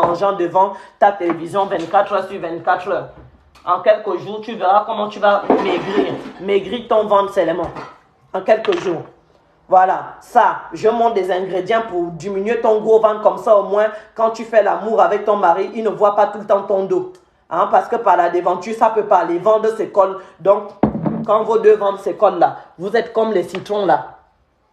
mangeant devant ta télévision 24 heures sur 24 heures. En quelques jours, tu verras comment tu vas maigrir. Maigrir ton ventre seulement. En quelques jours. Voilà, ça, je montre des ingrédients pour diminuer ton gros ventre. Comme ça, au moins, quand tu fais l'amour avec ton mari, il ne voit pas tout le temps ton dos. Hein, parce que par la déventure, ça ne peut pas. Les ventres se collent. Donc, quand vos deux ventres se collent là, vous êtes comme les citrons là.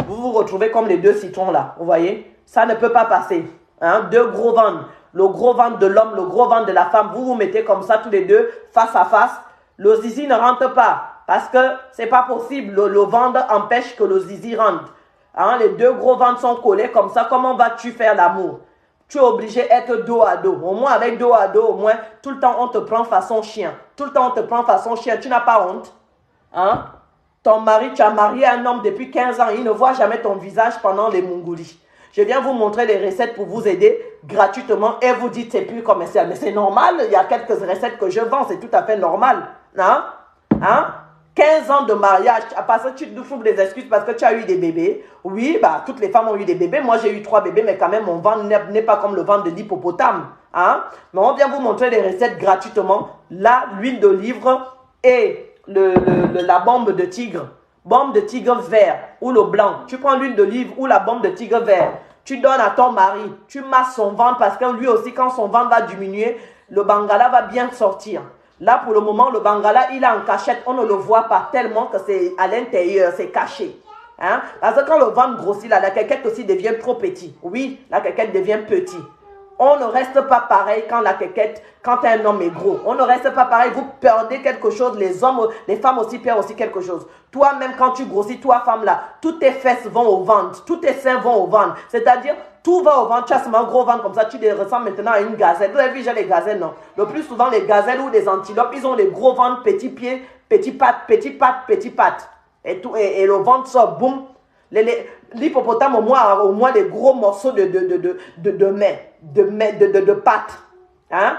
Vous vous retrouvez comme les deux citrons là. Vous voyez? Ça ne peut pas passer. Hein, deux gros ventres. Le gros ventre de l'homme, le gros ventre de la femme. Vous vous mettez comme ça tous les deux, face à face. Le zizi ne rentre pas. Parce que ce n'est pas possible. Le ventre empêche que le zizi rentre. Hein, les deux gros ventres sont collés comme ça. Comment vas-tu faire l'amour? Tu es obligé d'être dos à dos. Au moins, avec dos à dos, au moins, tout le temps, on te prend façon chien. Tout le temps, on te prend façon chien. Tu n'as pas honte? Hein? Ton mari, tu as marié un homme depuis 15 ans. Il ne voit jamais ton visage pendant les mongolies. Je viens vous montrer des recettes pour vous aider gratuitement et vous dites c'est plus commercial. Mais c'est normal, il y a quelques recettes que je vends, c'est tout à fait normal. Hein? Hein? 15 ans de mariage, parce que tu te trouves des excuses parce que tu as eu des bébés. Oui, bah, toutes les femmes ont eu des bébés. Moi, j'ai eu 3 bébés, mais quand même, mon ventre n'est pas comme le ventre de l'hippopotame. Hein? Mais on vient vous montrer des recettes gratuitement. Là, l'huile d'olive et la bombe de tigre. Bombe de tigre vert ou le blanc. Tu prends l'huile d'olive ou la bombe de tigre vert. Tu donnes à ton mari. Tu masses son ventre parce que lui aussi, quand son ventre va diminuer, le bangala va bien sortir. Là, pour le moment, le bangala, il est en cachette. On ne le voit pas tellement que c'est à l'intérieur, c'est caché. Hein? Parce que quand le ventre grossit, là, la caquette aussi devient trop petit. Oui, la caquette devient petit. On ne reste pas pareil quand la caquette, quand un homme est gros. On ne reste pas pareil. Vous perdez quelque chose. Les hommes, les femmes aussi perdent aussi quelque chose. Toi-même, quand tu grossis, toi, femme là, toutes tes fesses vont au ventre. Tous tes seins vont au ventre. C'est-à-dire, tout va au ventre. Tu as seulement un gros ventre comme ça. Tu les ressembles maintenant à une gazelle. Vous avez vu, j'ai les gazelles, non? Le plus souvent, les gazelles ou les antilopes, ils ont les gros ventres, petits pieds, petits pattes, petits pattes, petits pattes. Et le ventre sort, boum. L'hippopotame, au moins des gros morceaux de pattes. Hein?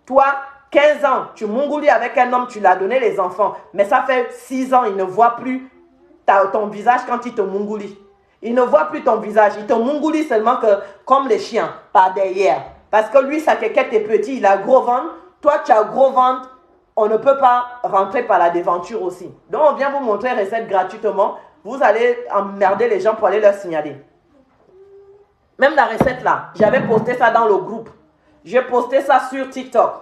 Toi, 15 ans, tu mongoulis avec un homme, tu l'as donné les enfants. Mais ça fait 6 ans, il ne voit plus ton visage quand il te mongoulit. Il ne voit plus ton visage. Il te mongoulit seulement que comme les chiens, par derrière. Parce que lui, sa quéquette est petit, il a gros ventre. Toi, tu as gros ventre. On ne peut pas rentrer par la déventure aussi. Donc, on vient vous montrer une recette gratuitement. Vous allez emmerder les gens pour aller leur signaler. Même la recette là, j'avais posté ça dans le groupe. J'ai posté ça sur TikTok.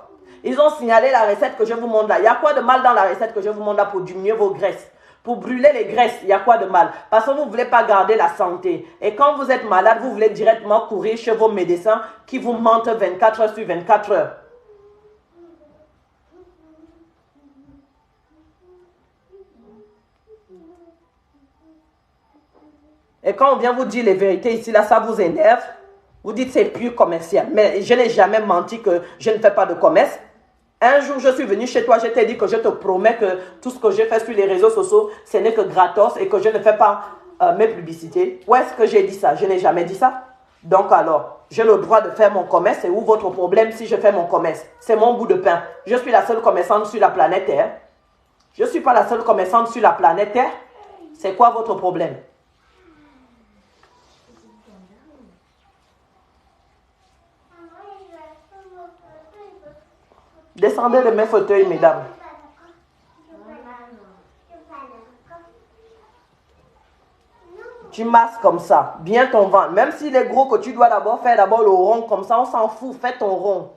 Ils ont signalé la recette que je vous montre là. Il y a quoi de mal dans la recette que je vous montre là pour diminuer vos graisses? Pour brûler les graisses, il y a quoi de mal? Parce que vous ne voulez pas garder la santé. Et quand vous êtes malade, vous voulez directement courir chez vos médecins qui vous mentent 24 heures sur 24 heures. Et quand on vient vous dire les vérités ici, là, ça vous énerve. Vous dites c'est plus commercial. Mais je n'ai jamais menti que je ne fais pas de commerce. Un jour, je suis venu chez toi, je t'ai dit que je te promets que tout ce que je fais sur les réseaux sociaux, ce n'est que gratos et que je ne fais pas mes publicités. Où est-ce que j'ai dit ça? Je n'ai jamais dit ça. Donc alors, j'ai le droit de faire mon commerce. Et où votre problème si je fais mon commerce? C'est mon bout de pain. Je suis la seule commerçante sur la planète Terre. Je ne suis pas la seule commerçante sur la planète Terre. C'est quoi votre problème? Descendez de mes fauteuils, mesdames. Tu masses comme ça, bien ton ventre. Même s'il est gros, que tu dois d'abord faire le rond comme ça, on s'en fout, fais ton rond.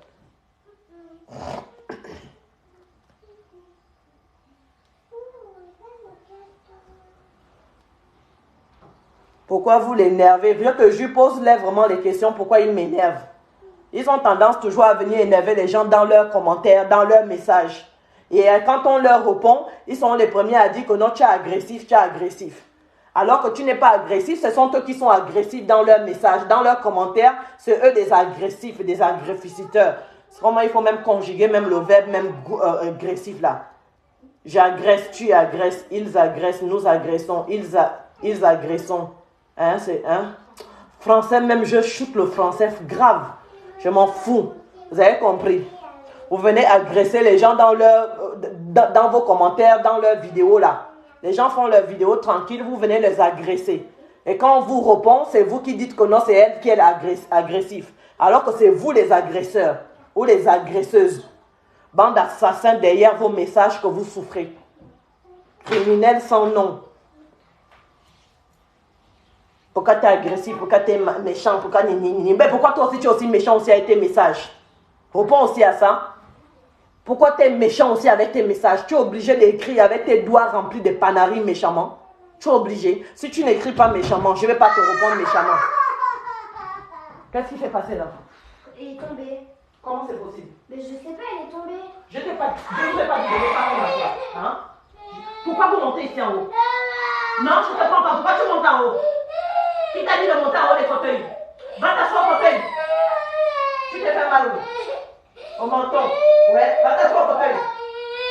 Pourquoi vous l'énervez? Viens que je pose vraiment les questions, pourquoi il m'énerve? Ils ont tendance toujours à venir énerver les gens dans leurs commentaires, dans leurs messages. Et quand on leur répond, ils sont les premiers à dire que non, tu es agressif, tu es agressif. Alors que tu n'es pas agressif, ce sont eux qui sont agressifs dans leurs messages, dans leurs commentaires. C'est eux des agressifs, des agressifiteurs. Vraiment, il faut même conjuguer même le verbe, même agressif là. J'agresse, tu agresses, ils agressent, nous agressons, ils agressons. Hein, c'est français, même je chute le français grave. Je m'en fous. Vous avez compris? Vous venez agresser les gens dans vos commentaires, dans leurs vidéos là. Les gens font leurs vidéos tranquilles, vous venez les agresser. Et quand on vous répond, c'est vous qui dites que non, c'est elle qui est agressif. Alors que c'est vous les agresseurs ou les agresseuses. Bande d'assassins derrière vos messages que vous souffrez. Criminels sans nom. Pourquoi tu es agressif? Pourquoi tu es méchant? Pourquoi mais pourquoi toi aussi tu es aussi méchant aussi avec tes messages? Réponds aussi à ça. Pourquoi tu es méchant aussi avec tes messages? Tu es obligé d'écrire avec tes doigts remplis de panaris méchamment. Tu es obligé. Si tu n'écris pas méchamment, je ne vais pas te répondre méchamment. Qu'est-ce qui s'est passé là? Il est tombé. Comment c'est possible? Mais je sais pas, il est tombé. Je ne t'ai pas dit de ne pas m'asseoir. Hein? Pourquoi vous montez ici en haut? Non, je ne te prends pas. Pourquoi tu montes en haut? Qui t'a dit de monter en haut des fauteuils? Va t'asseoir au fauteuil. Tu t'es fait mal au menton. Ouais, va t'asseoir au fauteuil.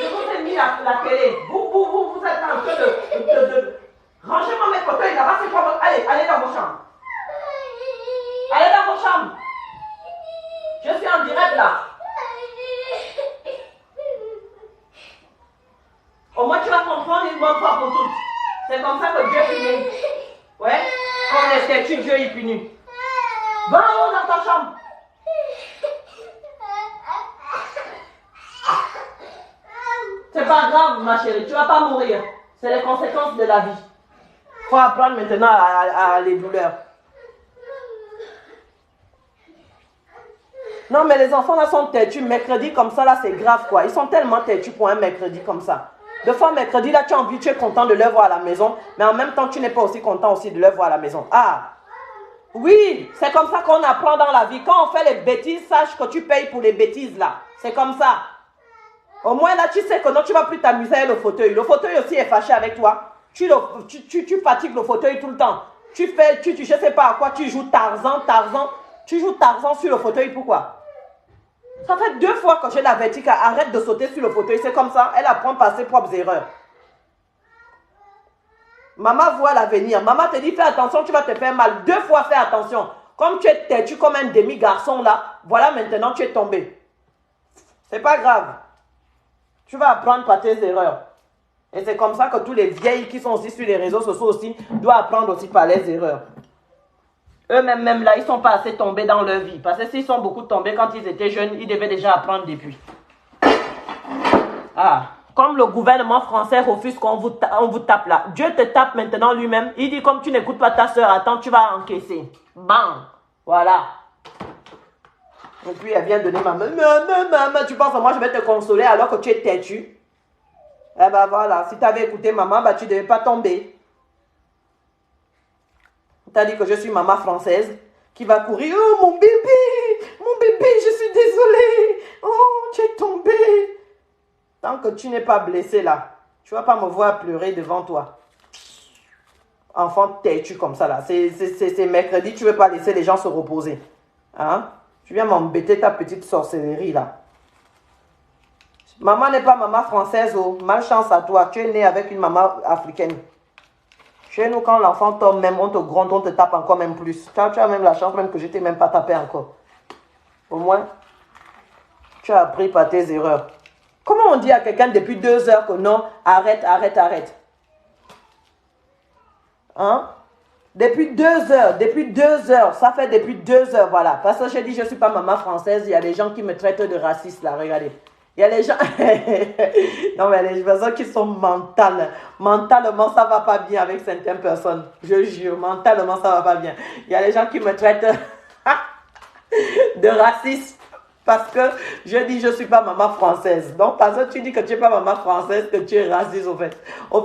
Je vous ai mis la télé. Vous êtes en train de rangez-moi mes fauteuils là-bas, c'est quoi votre... Allez dans vos chambres. Allez dans vos chambres. Je suis en direct là. Au moins tu vas comprendre une bonne fois pour toutes. C'est comme ça que Dieu punit. Ouais? Quand on est têtu, Dieu il punit. Va en haut dans ta chambre. C'est pas grave ma chérie, tu vas pas mourir. C'est les conséquences de la vie. Faut apprendre maintenant à les douleurs. Non mais les enfants là sont têtus. Mercredi comme ça là c'est grave quoi. Ils sont tellement têtus pour un mercredi comme ça. Deux fois mercredi là tu as envie, tu es content de les voir à la maison. Mais en même temps tu n'es pas aussi content aussi de les voir à la maison. Ah oui, c'est comme ça qu'on apprend dans la vie. Quand on fait les bêtises, sache que tu payes pour les bêtises là. C'est comme ça. Au moins là, tu sais que non, tu ne vas plus t'amuser avec le fauteuil. Le fauteuil aussi est fâché avec toi. Tu fatigues le fauteuil tout le temps. Je ne sais pas à quoi tu joues Tarzan. Tu joues Tarzan sur le fauteuil, pourquoi? Ça fait 2 fois que je l'avertis qu'elle arrête de sauter sur le fauteuil. C'est comme ça, elle apprend par ses propres erreurs. Maman voit l'avenir. Maman te dit, fais attention, tu vas te faire mal. 2 fois, fais attention. Comme tu es têtu comme un demi-garçon là, voilà maintenant tu es tombé. C'est pas grave. Tu vas apprendre par tes erreurs. Et c'est comme ça que tous les vieilles qui sont aussi sur les réseaux sociaux aussi doivent apprendre aussi par les erreurs. Eux-mêmes, même là, ils ne sont pas assez tombés dans leur vie. Parce que s'ils sont beaucoup tombés quand ils étaient jeunes, ils devaient déjà apprendre depuis. Ah, comme le gouvernement français refuse qu'on vous tape là. Dieu te tape maintenant lui-même. Il dit comme tu n'écoutes pas ta soeur, attends, tu vas encaisser. Bam, voilà. Et puis elle vient donner maman. Maman, tu penses à moi, je vais te consoler alors que tu es têtu. Eh ben voilà, si tu avais écouté maman, bah, tu ne devais pas tomber. Tu as dit que je suis maman française qui va courir. Oh mon bébé, je suis désolée. Oh, tu es tombé. Tant que tu n'es pas blessé là, tu ne vas pas me voir pleurer devant toi. Enfant têtu comme ça là. C'est mercredi, tu ne veux pas laisser les gens se reposer. Hein? Tu viens m'embêter ta petite sorcellerie là. Maman n'est pas maman française, oh. Malchance à toi. Tu es né avec une maman africaine. Chez nous, quand l'enfant tombe, même on te gronde, on te tape encore même plus. Tu as même la chance même que je t'ai même pas tapé encore. Au moins, tu as appris par tes erreurs. Comment on dit à quelqu'un depuis 2 heures que non, arrête. Hein? Depuis 2 heures, ça fait depuis 2 heures, voilà. Parce que je dis, je ne suis pas maman française, il y a des gens qui me traitent de raciste, là, regardez. Il y a les gens, non mais les personnes qui sont mentales, mentalement ça va pas bien avec certaines personnes, je jure, mentalement ça va pas bien. Il y a les gens qui me traitent de raciste parce que je dis je suis pas maman française. Donc parce que tu dis que tu es pas maman française, que tu es raciste au fait. Au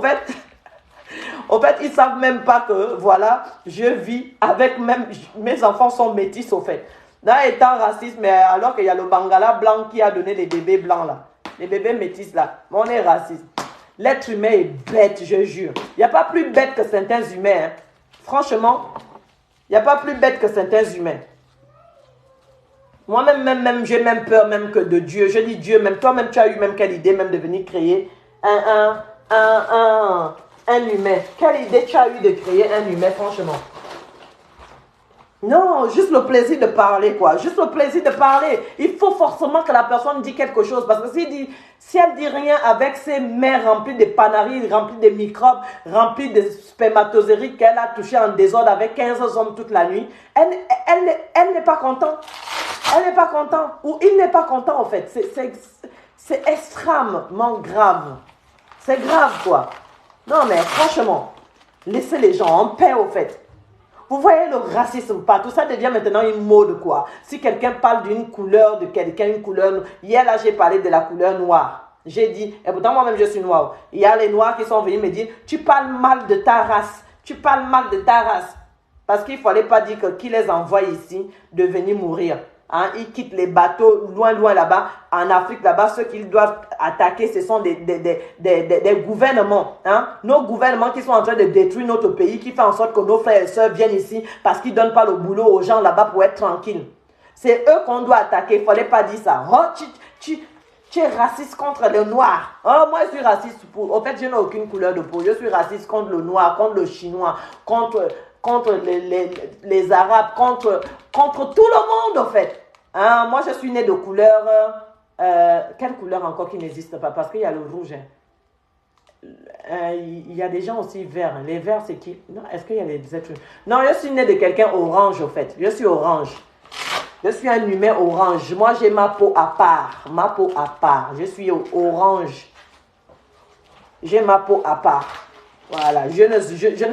fait, ils savent même pas que, voilà, je vis avec même, mes enfants sont métis au fait. Là, étant raciste, mais alors qu'il y a le Bangala blanc qui a donné les bébés blancs là, les bébés métis là, mais on est raciste. L'être humain est bête, je jure. Il n'y a pas plus bête que certains humains. Hein. Franchement, il n'y a pas plus bête que certains humains. Moi-même, j'ai même peur même que de Dieu. Je dis Dieu, même toi-même, tu as eu même quelle idée même de venir créer un humain. Quelle idée tu as eu de créer un humain, franchement? Non, juste le plaisir de parler, quoi. Juste le plaisir de parler. Il faut forcément que la personne dise quelque chose. Parce que si elle dit rien avec ses mains remplies de panaries, remplies de microbes, remplies de spermatozoïdes qu'elle a touché en désordre avec 15 hommes toute la nuit, elle n'est pas contente. Elle n'est pas contente. Ou il n'est pas content, en fait. C'est extrêmement grave. C'est grave, quoi. Non, mais franchement, laissez les gens en paix, au fait. Vous voyez le racisme partout, ça devient maintenant une mode, quoi. Si quelqu'un parle d'une couleur de quelqu'un, une couleur... Hier, là, j'ai parlé de la couleur noire. J'ai dit, et pourtant moi-même je suis noire. Il y a les noirs qui sont venus me dire, tu parles mal de ta race. Tu parles mal de ta race. Parce qu'il ne fallait pas dire que qui les envoie ici de venir mourir. Hein, ils quittent les bateaux loin là-bas. En Afrique, là-bas, ceux qu'ils doivent attaquer, ce sont des gouvernements. Hein? Nos gouvernements qui sont en train de détruire notre pays, qui font en sorte que nos frères et sœurs viennent ici parce qu'ils ne donnent pas le boulot aux gens là-bas pour être tranquilles. C'est eux qu'on doit attaquer. Il ne fallait pas dire ça. Oh, tu es raciste contre le noir. Oh, moi, je suis raciste pour... En fait, je n'ai aucune couleur de peau. Je suis raciste contre le noir, contre le chinois, contre les Arabes, contre tout le monde, en fait. Hein, moi, je suis né de couleur... quelle couleur encore qui n'existe pas? Parce qu'il y a le rouge. Il y a des gens aussi verts. Les verts, c'est qui? Non, est-ce qu'il y a des êtres... Non, je suis né de quelqu'un orange, en fait. Je suis orange. Je suis un humain orange. Moi, j'ai ma peau à part. Ma peau à part. Je suis orange. J'ai ma peau à part. Voilà. Je ne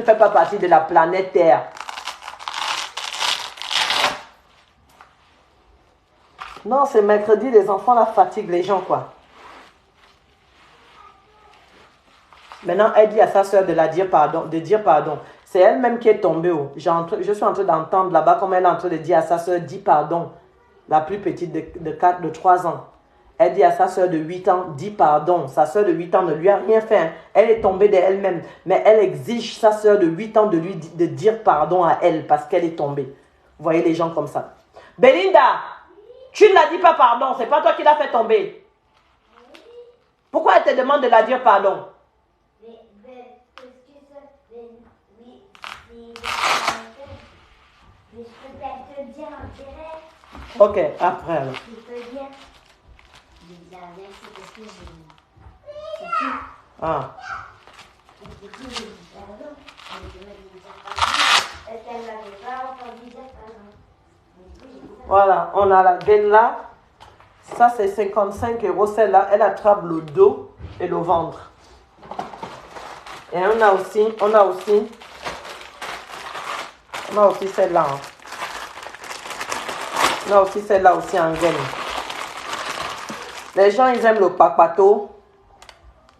fais pas partie de la planète Terre. Non, c'est mercredi, les enfants là fatiguent les gens, quoi. Maintenant, elle dit à sa soeur de dire pardon. C'est elle-même qui est tombée. Oh. Je suis en train d'entendre là-bas comme elle est en train de dire à sa soeur, dis pardon. La plus petite de 3 ans. Elle dit à sa soeur de 8 ans, dis pardon. Sa soeur de 8 ans ne lui a rien fait. Hein. Elle est tombée d'elle-même. Mais elle exige sa soeur de 8 ans de dire pardon à elle parce qu'elle est tombée. Vous voyez les gens comme ça. Belinda, tu ne la dis pas pardon. C'est pas toi qui l'as fait tomber. Pourquoi elle te demande de la dire pardon? Mais je peux peut-être te dire en direct. Ok, après alors. Je peux dire. Je vais dire merci parce que c'est tout. Ah. Et du coup, je dis pardon. Elle me demande de dire pardon. Est-ce qu'elle n'avait pas entendu dire pardon? Voilà, on a la gaine là. Ça, c'est 55 €. Celle-là, elle attrape le dos et le ventre. Et on a aussi celle-là. Hein. On a aussi celle-là aussi en gaine. Les gens, ils aiment le papato.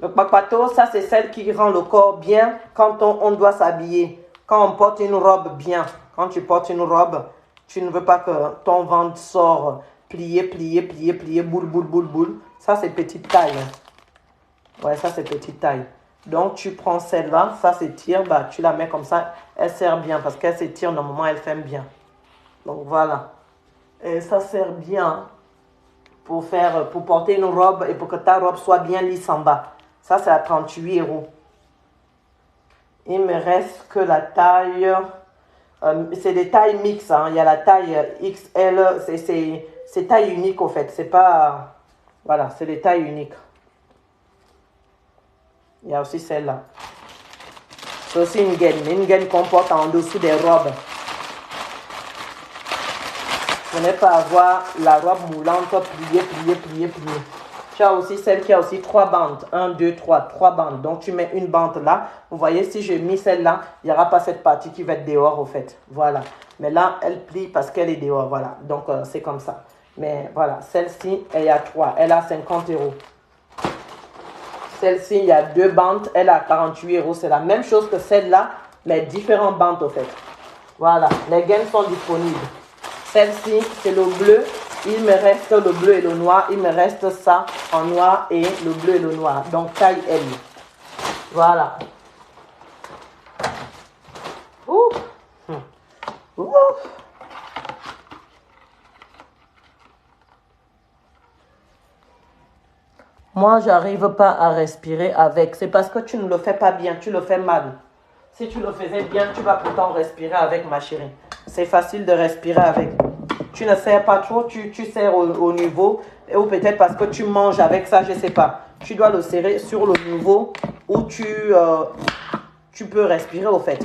Le papato, ça, c'est celle qui rend le corps bien quand on doit s'habiller. Quand on porte une robe bien. Quand tu portes une robe, tu ne veux pas que ton ventre sorte plié, boule. Ça, c'est petite taille. Ouais, ça, c'est petite taille. Donc, tu prends celle-là, ça s'étire, bah, tu la mets comme ça, elle sert bien parce qu'elle s'étire, normalement, elle ferme bien. Donc, voilà. Et ça sert bien pour porter une robe et pour que ta robe soit bien lisse en bas. Ça, c'est à 38 €. Il me reste que la taille... c'est des tailles mixtes. Hein. Il y a la taille XL, c'est taille unique, au fait. C'est pas... Voilà, c'est des tailles uniques. Il y a aussi celle-là. C'est aussi une gaine qu'on porte en dessous des robes. Vous n'allez pas avoir la robe moulante pliée. Tu as aussi celle qui a aussi 3 bandes. 1, 2, 3 bandes. Donc tu mets une bande là. Vous voyez, si je mets celle-là, il n'y aura pas cette partie qui va être dehors, au fait. Voilà. Mais là, elle plie parce qu'elle est dehors. Voilà. Donc c'est comme ça. Mais voilà, celle-ci, elle a 3. Elle a 50 €. Celle-ci, il y a 2 bandes. Elle a 48 €. C'est la même chose que celle-là, mais différentes bandes, au fait. Voilà. Les gaines sont disponibles. Celle-ci, c'est le bleu. Il me reste le bleu et le noir. Il me reste ça en noir et le bleu et le noir. Donc, taille L. Voilà. Ouh. Ouh. Moi, j'arrive pas à respirer avec. C'est parce que tu ne le fais pas bien. Tu le fais mal. Si tu le faisais bien, tu vas pourtant respirer avec, ma chérie. C'est facile de respirer avec. Tu ne serres pas trop, tu serres au niveau. Ou peut-être parce que tu manges avec ça, je ne sais pas. Tu dois le serrer sur le niveau où tu peux respirer au fait.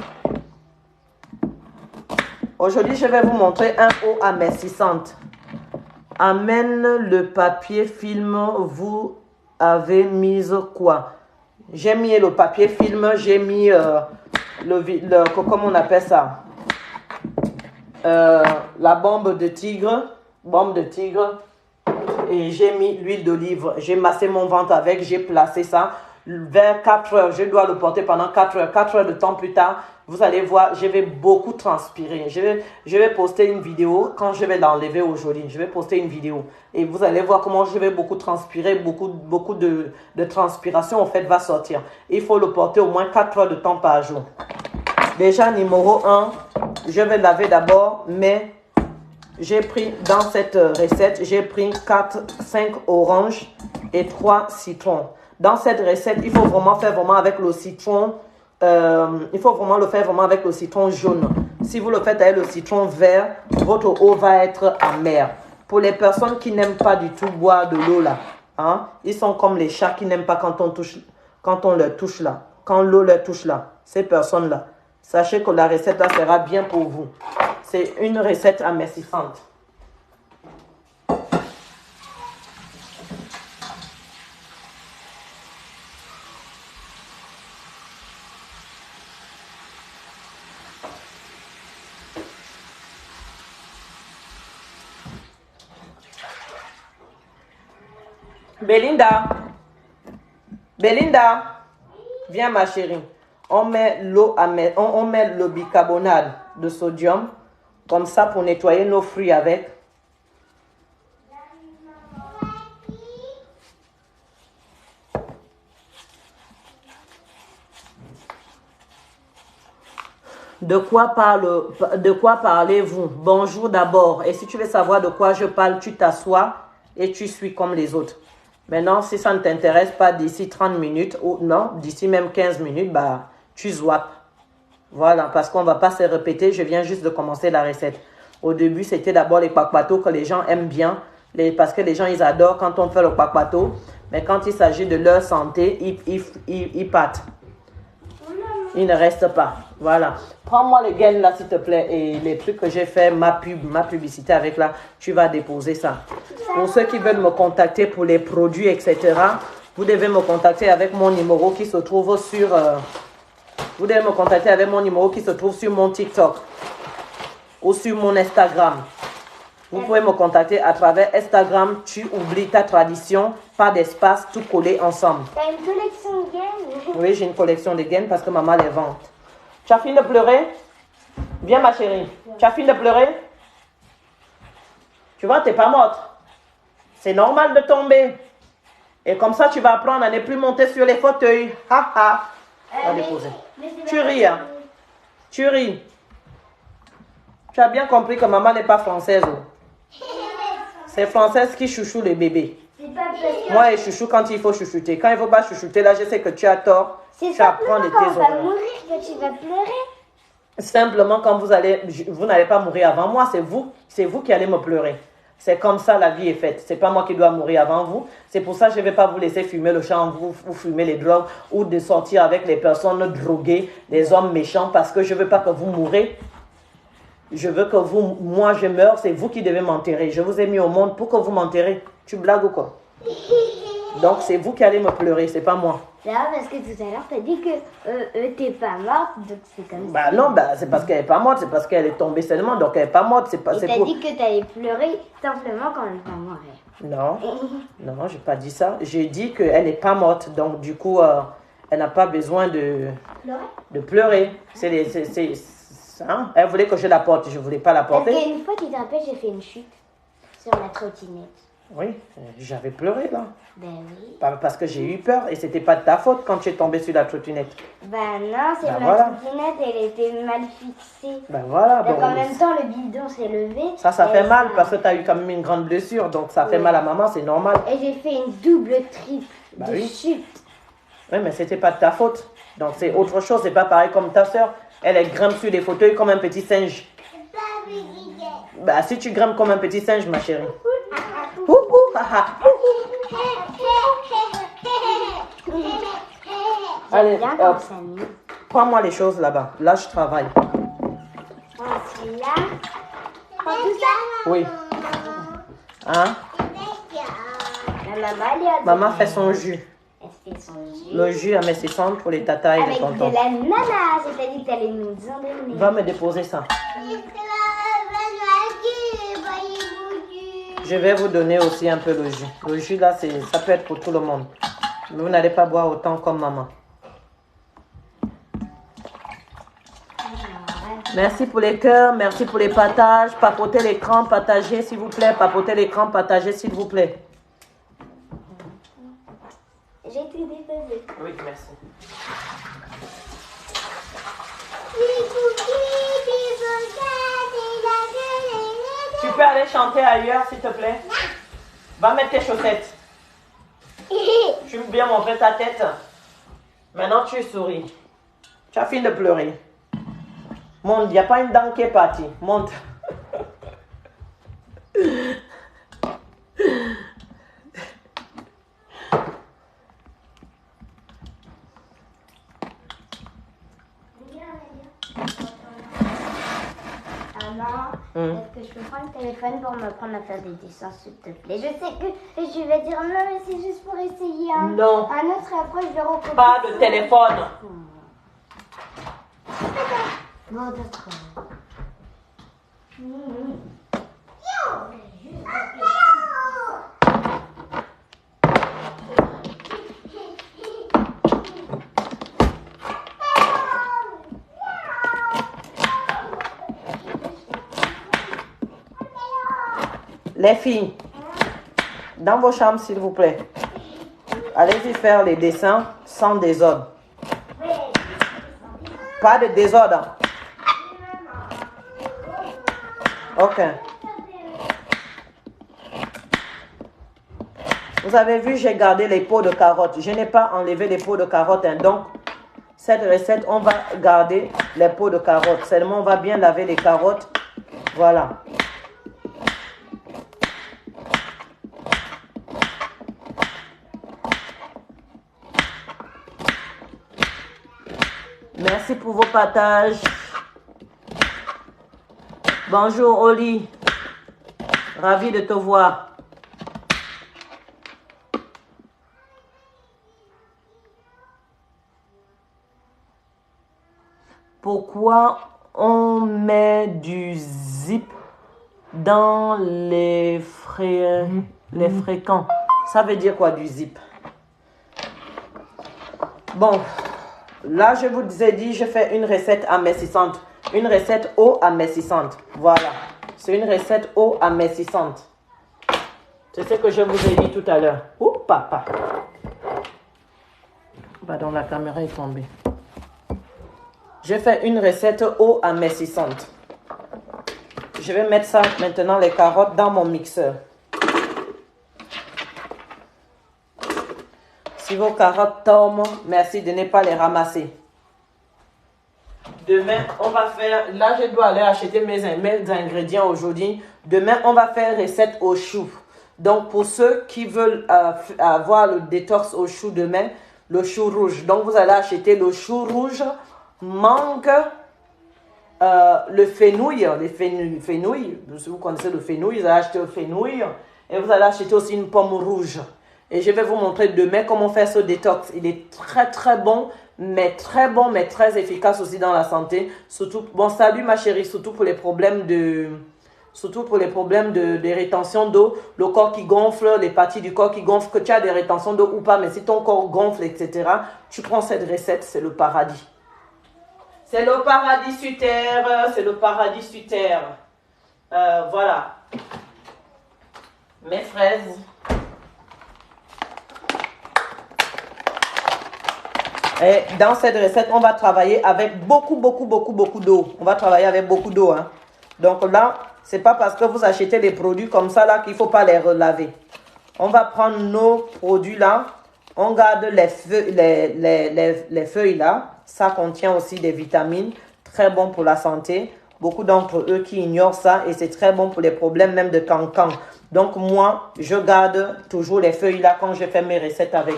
Aujourd'hui, je vais vous montrer un eau amincissante. Amène le papier film, vous avez mis quoi? J'ai mis le papier film, j'ai mis comment on appelle ça? La bombe de tigre, et j'ai mis l'huile d'olive. J'ai massé mon ventre avec, j'ai placé ça. Vers 4 heures, je dois le porter pendant 4 heures. 4 heures de temps plus tard, vous allez voir, je vais beaucoup transpirer. Je vais poster une vidéo quand je vais l'enlever aujourd'hui. Je vais poster une vidéo et vous allez voir comment je vais beaucoup transpirer. Beaucoup de transpiration en fait va sortir. Il faut le porter au moins 4 heures de temps par jour. Déjà, numéro 1, je vais laver d'abord, mais j'ai pris dans cette recette, j'ai pris 5 oranges et 3 citrons. Dans cette recette, il faut vraiment faire avec le citron. Il faut vraiment le faire avec le citron jaune. Si vous le faites avec le citron vert, votre eau va être amère. Pour les personnes qui n'aiment pas du tout boire de l'eau là, hein, ils sont comme les chats qui n'aiment pas quand on leur touche là, quand l'eau leur touche là. Ces personnes là, sachez que la recette là sera bien pour vous. C'est une recette amincissante. Belinda, viens ma chérie. On met on met le bicarbonate de sodium comme ça pour nettoyer nos fruits avec. De quoi parlez-vous? Bonjour d'abord. Et si tu veux savoir de quoi je parle, tu t'assois et tu suis comme les autres. Maintenant, si ça ne t'intéresse pas d'ici 30 minutes, ou non, d'ici même 15 minutes, bah, tu zwappes. Voilà, parce qu'on ne va pas se répéter. Je viens juste de commencer la recette. Au début, c'était d'abord les kwakwato que les gens aiment bien. Parce que les gens, ils adorent quand on fait le kwakwato. Mais quand il s'agit de leur santé, ils partent. Il ne reste pas. Voilà. Prends-moi les gaines là, s'il te plaît. Et les trucs que j'ai fait, ma publicité avec là, tu vas déposer ça. Pour ceux qui veulent me contacter pour les produits, etc., vous devez me contacter avec mon numéro qui se trouve sur... vous devez me contacter avec mon numéro qui se trouve sur mon TikTok ou sur mon Instagram. Vous pouvez me contacter à travers Instagram. Tu oublies ta tradition, pas d'espace, tout collé ensemble. T'as une collection de gaines? Oui, j'ai une collection de gaines parce que maman les vend. Tu as fini de pleurer? Viens ma chérie. Tu as fini de pleurer? Tu vois, tu n'es pas morte. C'est normal de tomber. Et comme ça, tu vas apprendre à ne plus monter sur les fauteuils. Ha ha. On va déposer. Tu ris, hein? Tu ris. Tu as bien compris que maman n'est pas française. C'est française qui chouchou les bébés. Moi et chouchou quand il faut chouchouter. Quand il ne faut pas chouchouter, là, je sais que tu as tort. Tu apprends de tes quand on va erreurs. mourir que tu vas pleurer. Simplement, quand vous n'allez pas mourir avant moi, c'est vous qui allez me pleurer. C'est comme ça la vie est faite. C'est pas moi qui dois mourir avant vous. C'est pour ça que je ne vais pas vous laisser fumer le champ, vous fumer les drogues ou de sortir avec les personnes droguées, les hommes méchants, parce que je ne veux pas que vous mourrez. Je veux que moi je meurs, c'est vous qui devez m'enterrer. Je vous ai mis au monde pour que vous m'enterrez. Tu blagues ou quoi? Donc c'est vous qui allez me pleurer, c'est pas moi. Là, parce que tout à l'heure, tu as dit que t'es pas morte, donc c'est comme ça. Bah non, c'est parce qu'elle n'est pas morte, c'est parce qu'elle est tombée seulement, donc elle n'est pas morte. Et t'as dit que tu allais pleurer simplement quand elle va mourir. Non, non, j'ai pas dit ça. J'ai dit qu'elle n'est pas morte, donc du coup, elle n'a pas besoin de pleurer. Hein? Elle voulait que je la porte, je ne voulais pas la Parce porter. qu'une fois, tu te rappelles, j'ai fait une chute sur la trottinette. Oui, j'avais pleuré là. Ben oui. Parce que j'ai eu peur et c'était pas de ta faute quand tu es tombé sur la trottinette. Ben non, c'est Ben ma voilà. trottinette, elle était mal fixée. Ben voilà. Donc Donc, en même temps, le bidon s'est levé. ça et fait mal parce que tu as eu quand même une grande blessure, donc ça fait Oui. mal à maman, c'est normal. Et j'ai fait une double triple Bah de oui. chute. Oui, mais c'était pas de ta faute. Donc c'est autre chose, c'est pas pareil comme ta soeur. Elle grimpe sur les fauteuils comme un petit singe. Bah, si tu grimpes comme un petit singe, ma chérie. Ouhou, haha. Allez, hop. Prends-moi les choses là-bas. Là, je travaille. Celui-là. Prends tout ça. Oui. Hein? Maman fait son jus. Elle fait son jus. Le jus à mes 60 pour les tatas et les Avec tontons. de l'ananas. Je t'ai dit que t'allais nous en donner. Va me déposer ça. Je vais vous donner aussi un peu le jus. Le jus là, ça peut être pour tout le monde. Mais vous n'allez pas boire autant comme maman. Merci pour les cœurs, merci pour les partages. Papotez l'écran, partagez s'il vous plaît. Papotez l'écran, partagez s'il vous plaît. J'ai tout déposé. Oui, merci. Tu peux aller chanter ailleurs, s'il te plaît? Va mettre tes chaussettes. Tu veux bien montrer ta tête? Maintenant, tu souris. Tu as fini de pleurer. Monte, il n'y a pas une dent qui est partie. Monte. Est-ce que je peux prendre le téléphone pour me prendre à faire des dessins, s'il te plaît? Je sais que je vais dire non, mais c'est juste pour essayer. Hein. Non. Un autre et après, je vais recopier. Pas de téléphone. Bon, d'accord. Les filles, dans vos chambres, s'il vous plaît, allez-y faire les dessins sans désordre. Pas de désordre. Ok. Vous avez vu, j'ai gardé les pots de carottes. Je n'ai pas enlevé les pots de carottes. Hein. Donc, cette recette, on va garder les pots de carottes. Seulement, on va bien laver les carottes. Voilà. Merci pour vos partages. Bonjour Oli. Ravi de te voir. Pourquoi on met du zip dans les fréquents? Ça veut dire quoi du zip? Bon. Là, je vous ai dit, je fais une recette amincissante. Une recette eau amincissante. Voilà. C'est une recette eau amincissante. C'est ce que je vous ai dit tout à l'heure. Oh, papa. Pardon, la caméra est tombée. Je fais une recette eau amincissante. Je vais mettre ça maintenant, les carottes, dans mon mixeur. Si vos carottes tombent, merci de ne pas les ramasser. Demain, on va faire... Là, je dois aller acheter mes ingrédients aujourd'hui. Demain, on va faire recette au chou. Donc, pour ceux qui veulent avoir le détox au chou demain, le chou rouge. Donc, vous allez acheter le chou rouge, mangue, le fenouil. Fenouil, si vous connaissez le fenouil, vous allez acheter le fenouil. Et vous allez acheter aussi une pomme rouge. Et je vais vous montrer demain comment faire ce détox. Il est très très bon, mais très efficace aussi dans la santé. Surtout, bon salut ma chérie, surtout pour les problèmes de rétention d'eau, le corps qui gonfle, les parties du corps qui gonflent, que tu as des rétentions d'eau ou pas, mais si ton corps gonfle, etc., tu prends cette recette, c'est le paradis. C'est le paradis sur terre, c'est le paradis sur terre. Voilà. Mes fraises. Et dans cette recette, on va travailler avec beaucoup d'eau. On va travailler avec beaucoup d'eau. Hein. Donc là, c'est pas parce que vous achetez les produits comme ça là qu'il ne faut pas les relaver. On va prendre nos produits là. On garde les feuilles là. Ça contient aussi des vitamines. Très bon pour la santé. Beaucoup d'entre eux qui ignorent ça et c'est très bon pour les problèmes même de cancan. Donc moi, je garde toujours les feuilles là quand je fais mes recettes avec.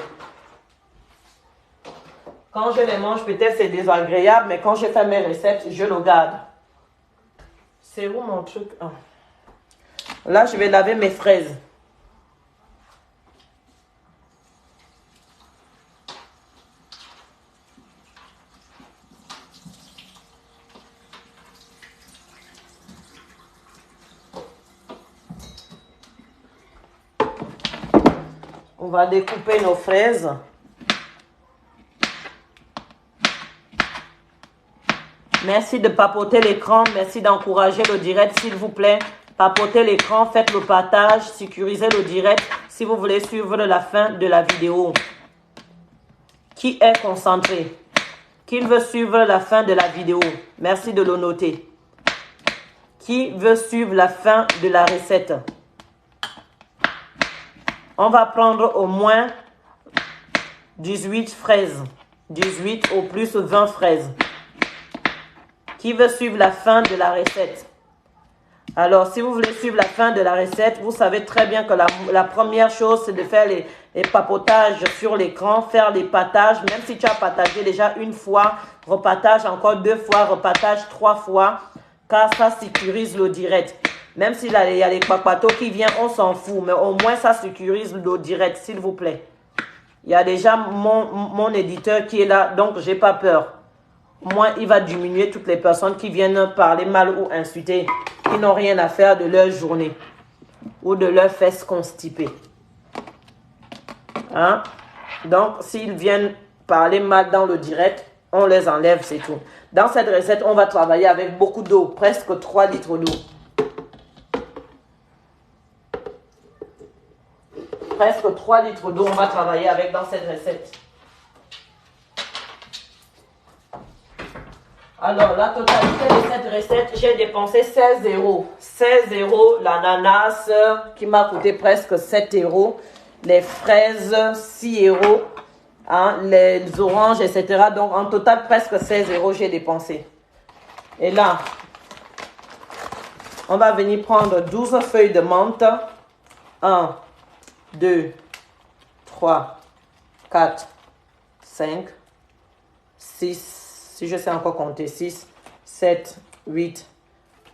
Quand je les mange, peut-être c'est désagréable, mais quand je fais mes recettes, je le garde. C'est où mon truc? Ah. Là, je vais laver mes fraises. On va découper nos fraises. Merci de papoter l'écran. Merci d'encourager le direct, s'il vous plaît. Papotez l'écran, faites le partage, sécurisez le direct si vous voulez suivre la fin de la vidéo. Qui est concentré? Qui veut suivre la fin de la vidéo? Merci de le noter. Qui veut suivre la fin de la recette? On va prendre au moins 18 fraises. 18 au plus 20 fraises. Qui veut suivre la fin de la recette? Alors, si vous voulez suivre la fin de la recette, vous savez très bien que la première chose, c'est de faire les papotages sur l'écran, faire les patages. Même si tu as partagé déjà une fois, repartage encore 2 fois, repartage 3 fois, car ça sécurise le direct. Même s'il y a les papatos qui viennent, on s'en fout, mais au moins ça sécurise le direct, s'il vous plaît. Il y a déjà mon éditeur qui est là, donc j'ai pas peur. Au moins, il va diminuer toutes les personnes qui viennent parler mal ou insulter, qui n'ont rien à faire de leur journée ou de leurs fesses constipées. Hein? Donc, s'ils viennent parler mal dans le direct, on les enlève, c'est tout. Dans cette recette, on va travailler avec beaucoup d'eau, presque 3 litres d'eau. Presque 3 litres d'eau, on va travailler avec dans cette recette. Alors, la totalité de cette recette, j'ai dépensé 16 €. 16 € l'ananas qui m'a coûté presque 7 €. Les fraises, 6 €. Hein, les oranges, etc. Donc, en total, presque 16 € j'ai dépensé. Et là, on va venir prendre 12 feuilles de menthe. 1, 2, 3, 4, 5, 6. Si je sais encore compter, 6, 7, 8,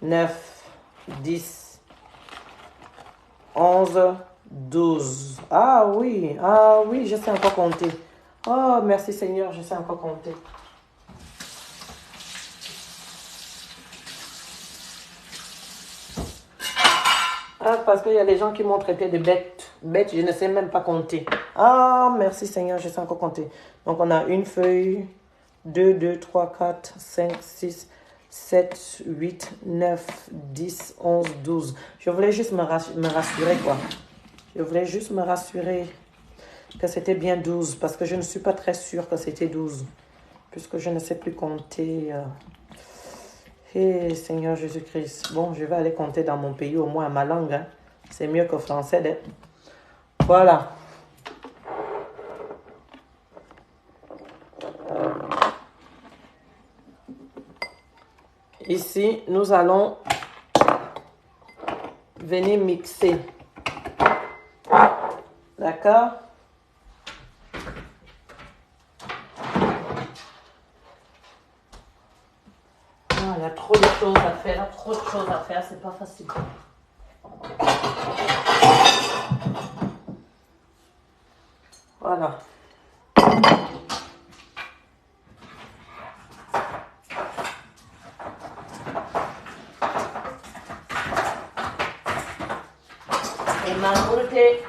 9, 10, 11, 12. Ah oui, je sais encore compter. Oh, merci Seigneur, je sais encore compter. Ah, parce qu'il y a des gens qui m'ont traité de bête. Bête, je ne sais même pas compter. Ah, merci Seigneur, je sais encore compter. Donc, on a une feuille... 2, 2, 3, 4, 5, 6, 7, 8, 9, 10, 11, 12. Je voulais juste me rassurer, quoi. Je voulais juste me rassurer que c'était bien 12, parce que je ne suis pas très sûre que c'était 12, puisque je ne sais plus compter. Hey, Seigneur Jésus-Christ. Bon, je vais aller compter dans mon pays, au moins à ma langue. Hein. C'est mieux que français. Hein. Voilà. Ici, nous allons venir mixer. D'accord? Il y a trop de choses à faire, c'est pas facile. Voilà.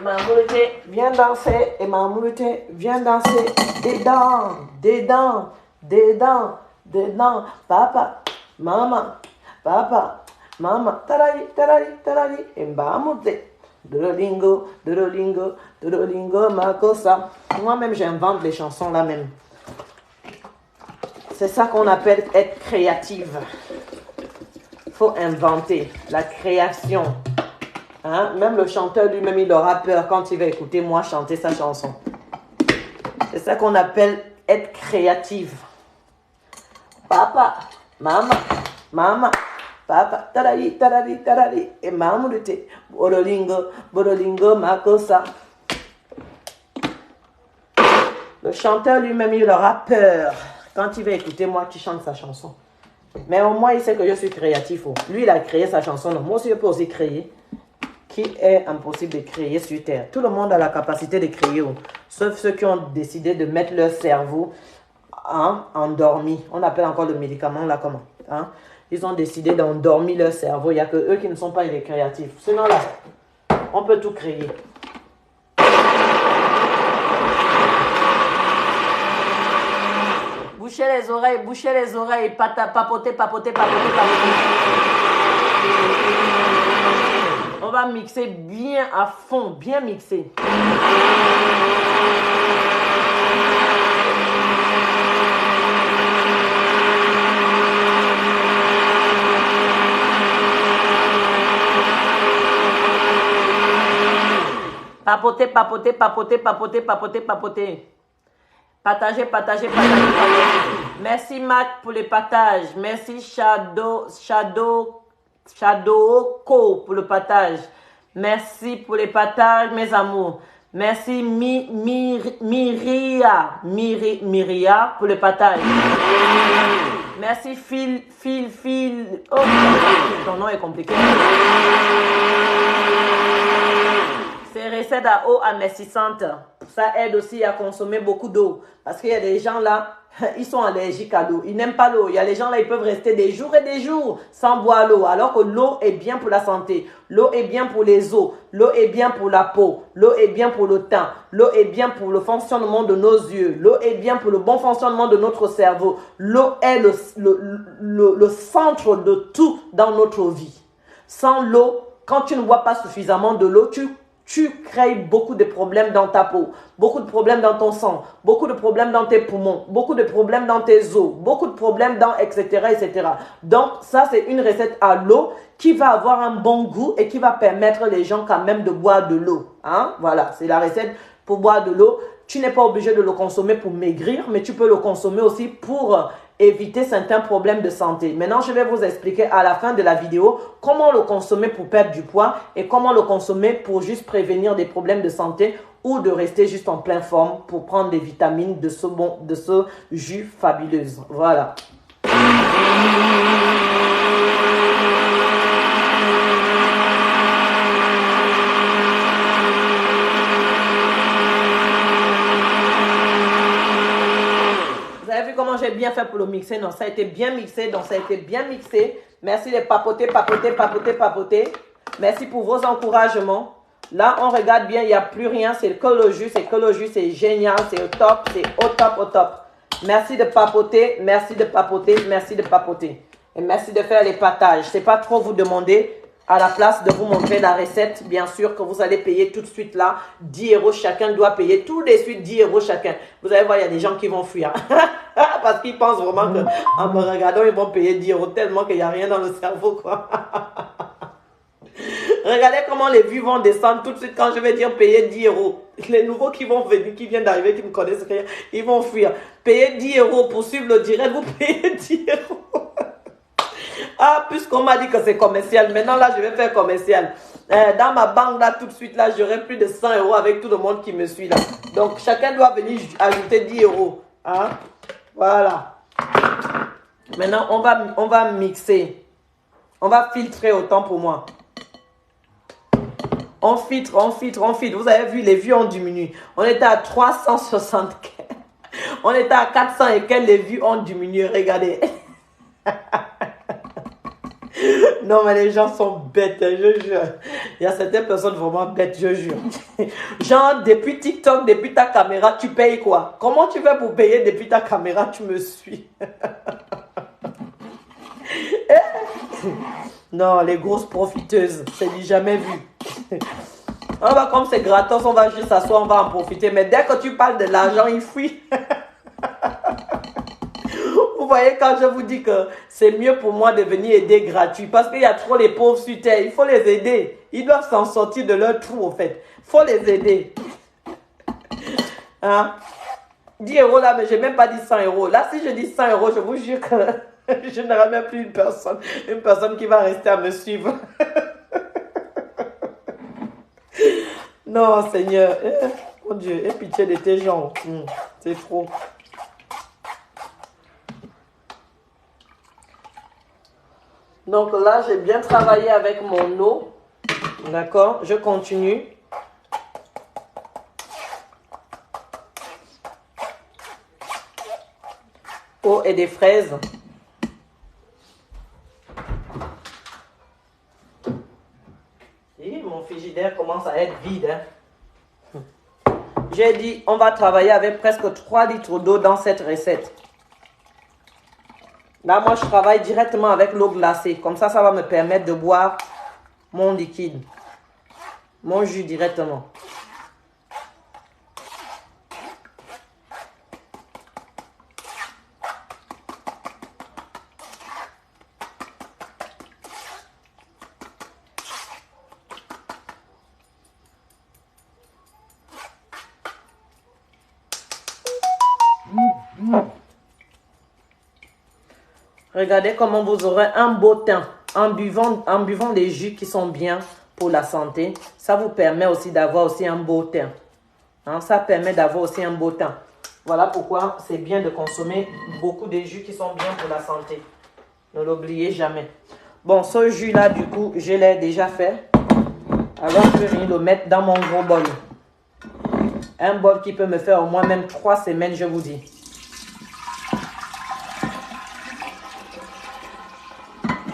Mamoulouté, viens danser. Et Mamoulouté, viens danser. Dedans. Papa, maman. Tarari. Et Mamoulouté. Dodolingo, makosa. Moi-même, j'invente les chansons là même. C'est ça qu'on appelle être créative. Il faut inventer la création. Hein? Même le chanteur lui-même, il aura peur quand il va écouter moi chanter sa chanson. C'est ça qu'on appelle être créative. Papa, maman, Papa, tarari, tarari, tarari, et mamoulete, borolingo, borolingo, makosa. Le chanteur lui-même, il aura peur. Quand il va écouter moi qui chante sa chanson. Mais au moins, il sait que je suis créatif. Oh. Lui, il a créé sa chanson. Non, moi aussi, je peux aussi créer. Qui est impossible de créer sur Terre. Tout le monde a la capacité de créer. Oh. Sauf ceux qui ont décidé de mettre leur cerveau endormi. On appelle encore le médicament là comment hein? Ils ont décidé d'endormir leur cerveau. Il n'y a que eux qui ne sont pas les créatifs. Sinon là, on peut tout créer. Bouchez les oreilles, papoter, papoter, papoter, papoter. On va mixer bien à fond, bien mixer. Papoter, papoter, papoter, papoter, papoter, papoter. Partagez, partagez, partagez, partagez. Merci Mac pour les partages. Merci Shadowco pour le partage. Merci pour les partages, mes amours. Merci Myria pour le partage. Merci Phil. Oh, ton nom est compliqué. C'est recette à eau amincissante. Ça aide aussi à consommer beaucoup d'eau. Parce qu'il y a des gens là, ils sont allergiques à l'eau. Ils n'aiment pas l'eau. Il y a des gens là, ils peuvent rester des jours et des jours sans boire l'eau. Alors que l'eau est bien pour la santé. L'eau est bien pour les os. L'eau est bien pour la peau. L'eau est bien pour le teint. L'eau est bien pour le fonctionnement de nos yeux. L'eau est bien pour le bon fonctionnement de notre cerveau. L'eau est le centre de tout dans notre vie. Sans l'eau, quand tu ne bois pas suffisamment de l'eau, tu crées beaucoup de problèmes dans ta peau, beaucoup de problèmes dans ton sang, beaucoup de problèmes dans tes poumons, beaucoup de problèmes dans tes os, beaucoup de problèmes dans etc. etc. Donc ça c'est une recette à l'eau qui va avoir un bon goût et qui va permettre les gens quand même de boire de l'eau. Hein? Voilà, c'est la recette pour boire de l'eau. Tu n'es pas obligé de le consommer pour maigrir, mais tu peux le consommer aussi pour éviter certains problèmes de santé. Maintenant, je vais vous expliquer à la fin de la vidéo comment le consommer pour perdre du poids et comment le consommer pour juste prévenir des problèmes de santé ou de rester juste en pleine forme pour prendre des vitamines de ce jus fabuleux. Voilà. Comment j'ai bien fait pour le mixer? Non, ça a été bien mixé, donc ça a été bien mixé. Merci de papoter, papoter, papoter, papoter. Merci pour vos encouragements. Là, on regarde bien, il n'y a plus rien. C'est que le jus, c'est génial, c'est au top, c'est au top, au top. Merci de papoter, merci de papoter, merci de papoter. Et merci de faire les partages. C'est pas trop vous demander. À la place de vous montrer la recette, bien sûr que vous allez payer tout de suite là, 10 € chacun doit payer tout de suite 10 € chacun. Vous allez voir, il y a des gens qui vont fuir. Parce qu'ils pensent vraiment qu'en me regardant, ils vont payer 10 € tellement qu'il n'y a rien dans le cerveau, quoi. Regardez comment les vues vont descendre tout de suite quand je vais dire payer 10 €. Les nouveaux qui vont venir, qui viennent d'arriver, qui ne connaissent rien, ils vont fuir. Payer 10 € pour suivre le direct, vous payez 10 €. Ah, puisqu'on m'a dit que c'est commercial, maintenant là, je vais faire commercial. Dans ma banque, là, tout de suite, là, j'aurai plus de 100 € avec tout le monde qui me suit là. Donc, chacun doit venir ajouter 10 €. Hein? Voilà. Maintenant, on va mixer. On va filtrer autant pour moi. On filtre, on filtre, on filtre. Vous avez vu, les vues ont diminué. On était à 360. On était à 400 et quelques, les vues ont diminué. Regardez. Non, mais les gens sont bêtes, je jure. Il y a certaines personnes vraiment bêtes, je jure. Genre, depuis TikTok, depuis ta caméra, tu payes quoi? Comment tu fais pour payer depuis ta caméra? Tu me suis. Non, les grosses profiteuses, c'est du jamais vu. On va, comme c'est gratos, on va juste s'asseoir, on va en profiter. Mais dès que tu parles de l'argent, il fuit. Vous voyez, quand je vous dis que c'est mieux pour moi de venir aider gratuit, parce qu'il y a trop les pauvres sur terre, il faut les aider. Ils doivent s'en sortir de leur trou, au fait. Il faut les aider. Hein? 10 € là, mais je n'ai même pas dit 100 €. Là, si je dis 100 €, je vous jure que Je n'aurai même plus une personne qui va rester à me suivre. Non, Seigneur. Mon Dieu, aie pitié de tes gens. C'est trop. Donc là, j'ai bien travaillé avec mon eau. D'accord, je continue. Eau et des fraises. Et mon frigidaire commence à être vide. J'ai dit, on va travailler avec presque 3 litres d'eau dans cette recette. Là, moi, je travaille directement avec l'eau glacée. Comme ça va me permettre de boire mon liquide. Mon jus directement. Regardez comment vous aurez un beau teint en buvant des jus qui sont bien pour la santé. Ça vous permet aussi d'avoir aussi un beau teint. Hein, ça permet d'avoir aussi un beau teint. Voilà pourquoi c'est bien de consommer beaucoup de jus qui sont bien pour la santé. Ne l'oubliez jamais. Bon, ce jus-là, du coup, je l'ai déjà fait. Alors, je vais venir le mettre dans mon gros bol. Un bol qui peut me faire au moins même 3 semaines, je vous dis.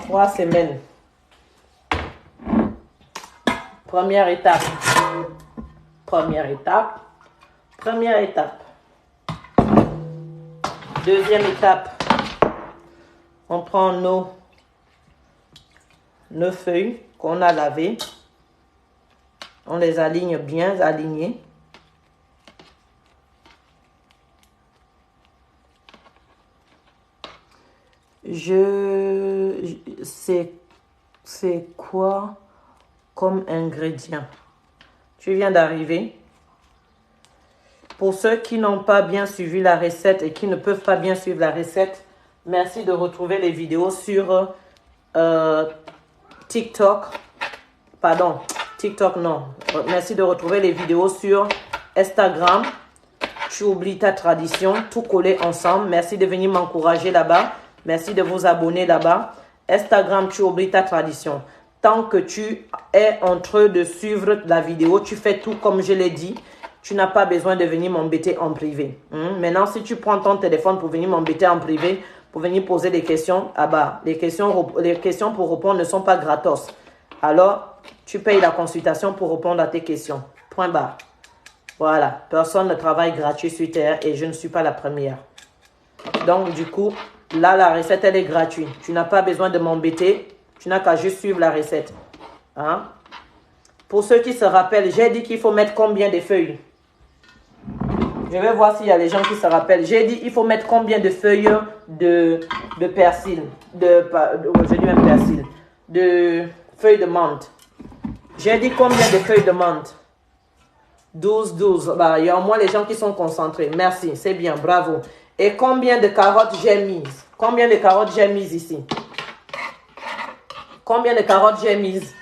Trois semaines. Première étape. Première étape. Première étape. Deuxième étape. On prend nos feuilles qu'on a lavées. On les aligne bien alignées. C'est quoi comme ingrédient? Tu viens d'arriver. Pour ceux qui n'ont pas bien suivi la recette et qui ne peuvent pas bien suivre la recette, merci de retrouver les vidéos sur TikTok. Pardon, TikTok non. Merci de retrouver les vidéos sur Instagram. Tu oublies ta tradition, tout collé ensemble. Merci de venir m'encourager là-bas. Merci de vous abonner là-bas. Instagram, tu oublies ta tradition. Tant que tu es en train de suivre la vidéo, tu fais tout comme je l'ai dit. Tu n'as pas besoin de venir m'embêter en privé. Maintenant, si tu prends ton téléphone pour venir m'embêter en privé, pour venir poser des questions, ah bah, les questions pour répondre ne sont pas gratos. Alors, tu payes la consultation pour répondre à tes questions. Point barre. Voilà. Personne ne travaille gratuit sur Terre et je ne suis pas la première. Donc, du coup, là, la recette, elle est gratuite. Tu n'as pas besoin de m'embêter. Tu n'as qu'à juste suivre la recette. Hein? Pour ceux qui se rappellent, j'ai dit qu'il faut mettre combien de feuilles? Je vais voir s'il y a des gens qui se rappellent. J'ai dit il faut mettre combien de feuilles de persil. Je dis même persil. De feuilles de menthe. J'ai dit combien de feuilles de menthe? 12. Bah, il y a au moins les gens qui sont concentrés. Merci, c'est bien, bravo. Et combien de carottes j'ai mises? Combien de carottes j'ai mises ici? Combien de carottes j'ai mises?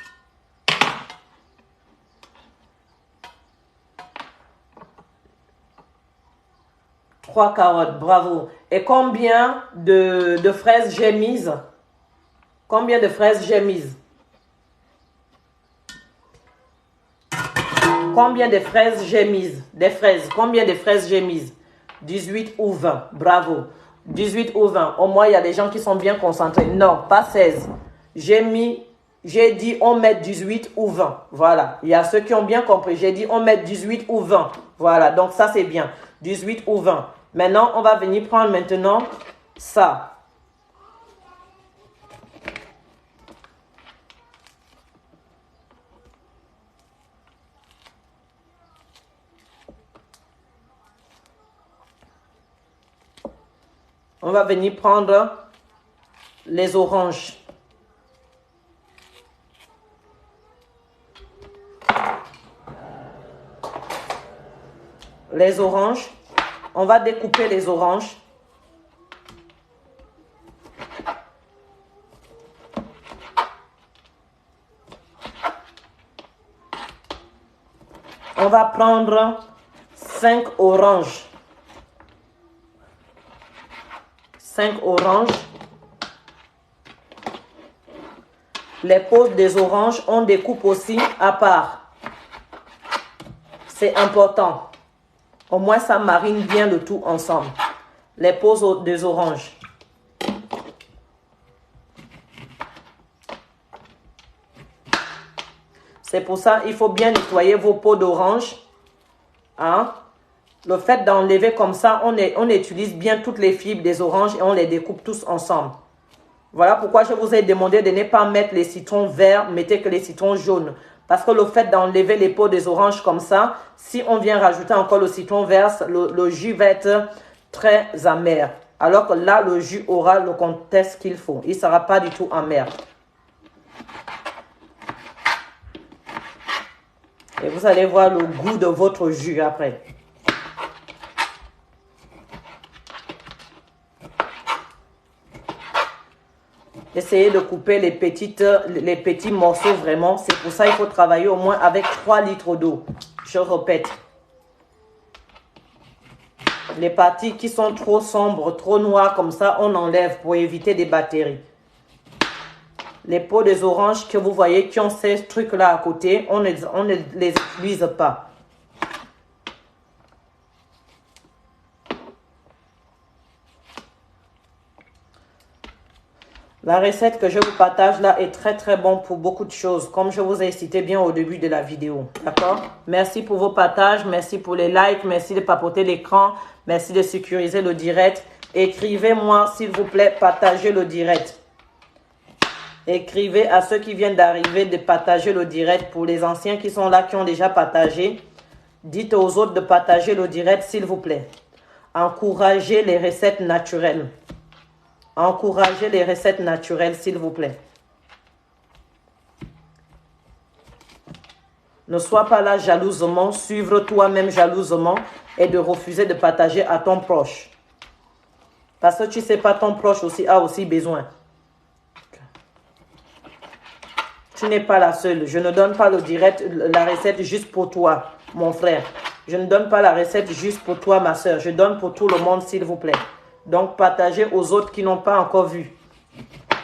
Trois carottes, bravo. Et combien de fraises j'ai mises? Combien de fraises j'ai mises? Combien de fraises j'ai mises? Des fraises, combien de fraises j'ai mises? 18 ou 20, bravo. 18 ou 20, au moins il y a des gens qui sont bien concentrés. Non, pas 16. J'ai dit on met 18 ou 20. Voilà, il y a ceux qui ont bien compris. J'ai dit on met 18 ou 20. Voilà, donc ça c'est bien. 18 ou 20. Maintenant, on va venir prendre maintenant ça. On va venir prendre les oranges. Les oranges. On va découper les oranges. On va prendre 5 oranges. 5 oranges. Les peaux des oranges, on découpe aussi à part. C'est important. Au moins, ça marine bien le tout ensemble. Les peaux des oranges. C'est pour ça il faut bien nettoyer vos peaux d'orange. Hein? Le fait d'enlever comme ça, on utilise bien toutes les fibres des oranges et on les découpe tous ensemble. Voilà pourquoi je vous ai demandé de ne pas mettre les citrons verts, mettez que les citrons jaunes. Parce que le fait d'enlever les peaux des oranges comme ça, si on vient rajouter encore le citron vert, le jus va être très amer. Alors que là, le jus aura le contexte qu'il faut. Il ne sera pas du tout amer. Et vous allez voir le goût de votre jus après. Essayez de couper les petits morceaux vraiment. C'est pour ça qu'il faut travailler au moins avec 3 litres d'eau. Je répète. Les parties qui sont trop sombres, trop noires comme ça, on enlève pour éviter des bactéries. Les peaux des oranges que vous voyez qui ont ces trucs-là à côté, on ne les utilise pas. La recette que je vous partage là est très bonne pour beaucoup de choses, comme je vous ai cité bien au début de la vidéo. D'accord? Merci pour vos partages, merci pour les likes, merci de papoter l'écran, merci de sécuriser le direct. Écrivez-moi s'il vous plaît, partagez le direct. Écrivez à ceux qui viennent d'arriver de partager le direct. Pour les anciens qui sont là, qui ont déjà partagé, dites aux autres de partager le direct s'il vous plaît. Encouragez les recettes naturelles. Encouragez les recettes naturelles, s'il vous plaît. Ne sois pas là jalousement, suivre toi-même jalousement et de refuser de partager à ton proche. Parce que tu ne sais pas, ton proche aussi a aussi besoin. Tu n'es pas la seule. Je ne donne pas le direct, la recette juste pour toi, mon frère. Je ne donne pas la recette juste pour toi, ma soeur. Je donne pour tout le monde, s'il vous plaît. Donc, partagez aux autres qui n'ont pas encore vu.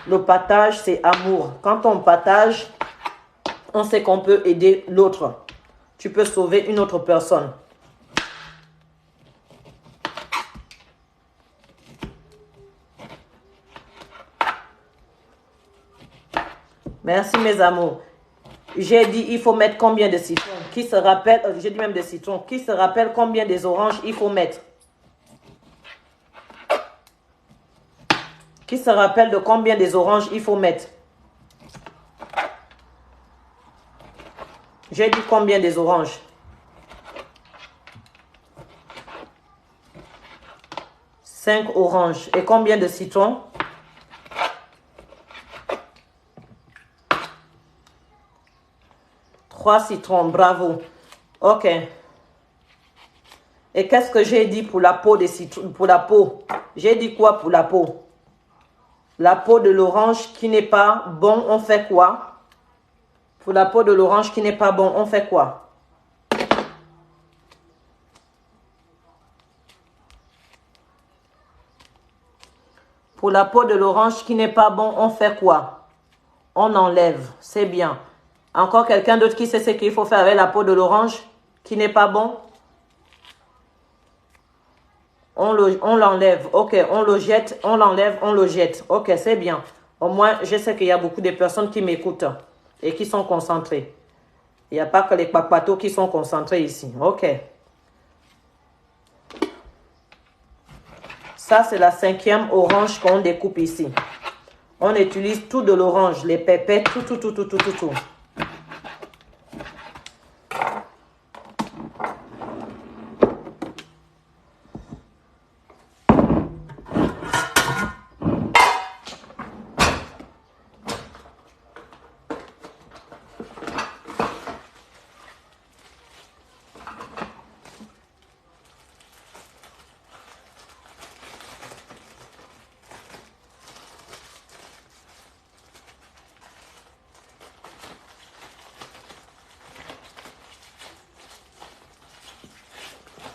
Le partage, c'est amour. Quand on partage, on sait qu'on peut aider l'autre. Tu peux sauver une autre personne. Merci, mes amours. J'ai dit, il faut mettre combien de citrons? Qui se rappelle, j'ai dit même de citrons. Qui se rappelle combien des oranges il faut mettre? Qui se rappelle de combien des oranges il faut mettre? J'ai dit combien des oranges? 5 oranges. Et combien de citrons? 3 citrons. Bravo. Ok. Et qu'est-ce que j'ai dit pour la peau des citrons? Pour la peau. J'ai dit quoi pour la peau? La peau de l'orange qui n'est pas bon, on fait quoi? Pour la peau de l'orange qui n'est pas bon, on fait quoi? Pour la peau de l'orange qui n'est pas bon, on fait quoi? On enlève. C'est bien. Encore quelqu'un d'autre qui sait ce qu'il faut faire avec la peau de l'orange qui n'est pas bon? On l'enlève. Ok, on le jette, on l'enlève, on le jette. Ok, c'est bien. Au moins, je sais qu'il y a beaucoup de personnes qui m'écoutent et qui sont concentrées. Il n'y a pas que les papatos qui sont concentrés ici. Ok. Ça, c'est la 5e orange qu'on découpe ici. On utilise tout de l'orange, les pépés, tout.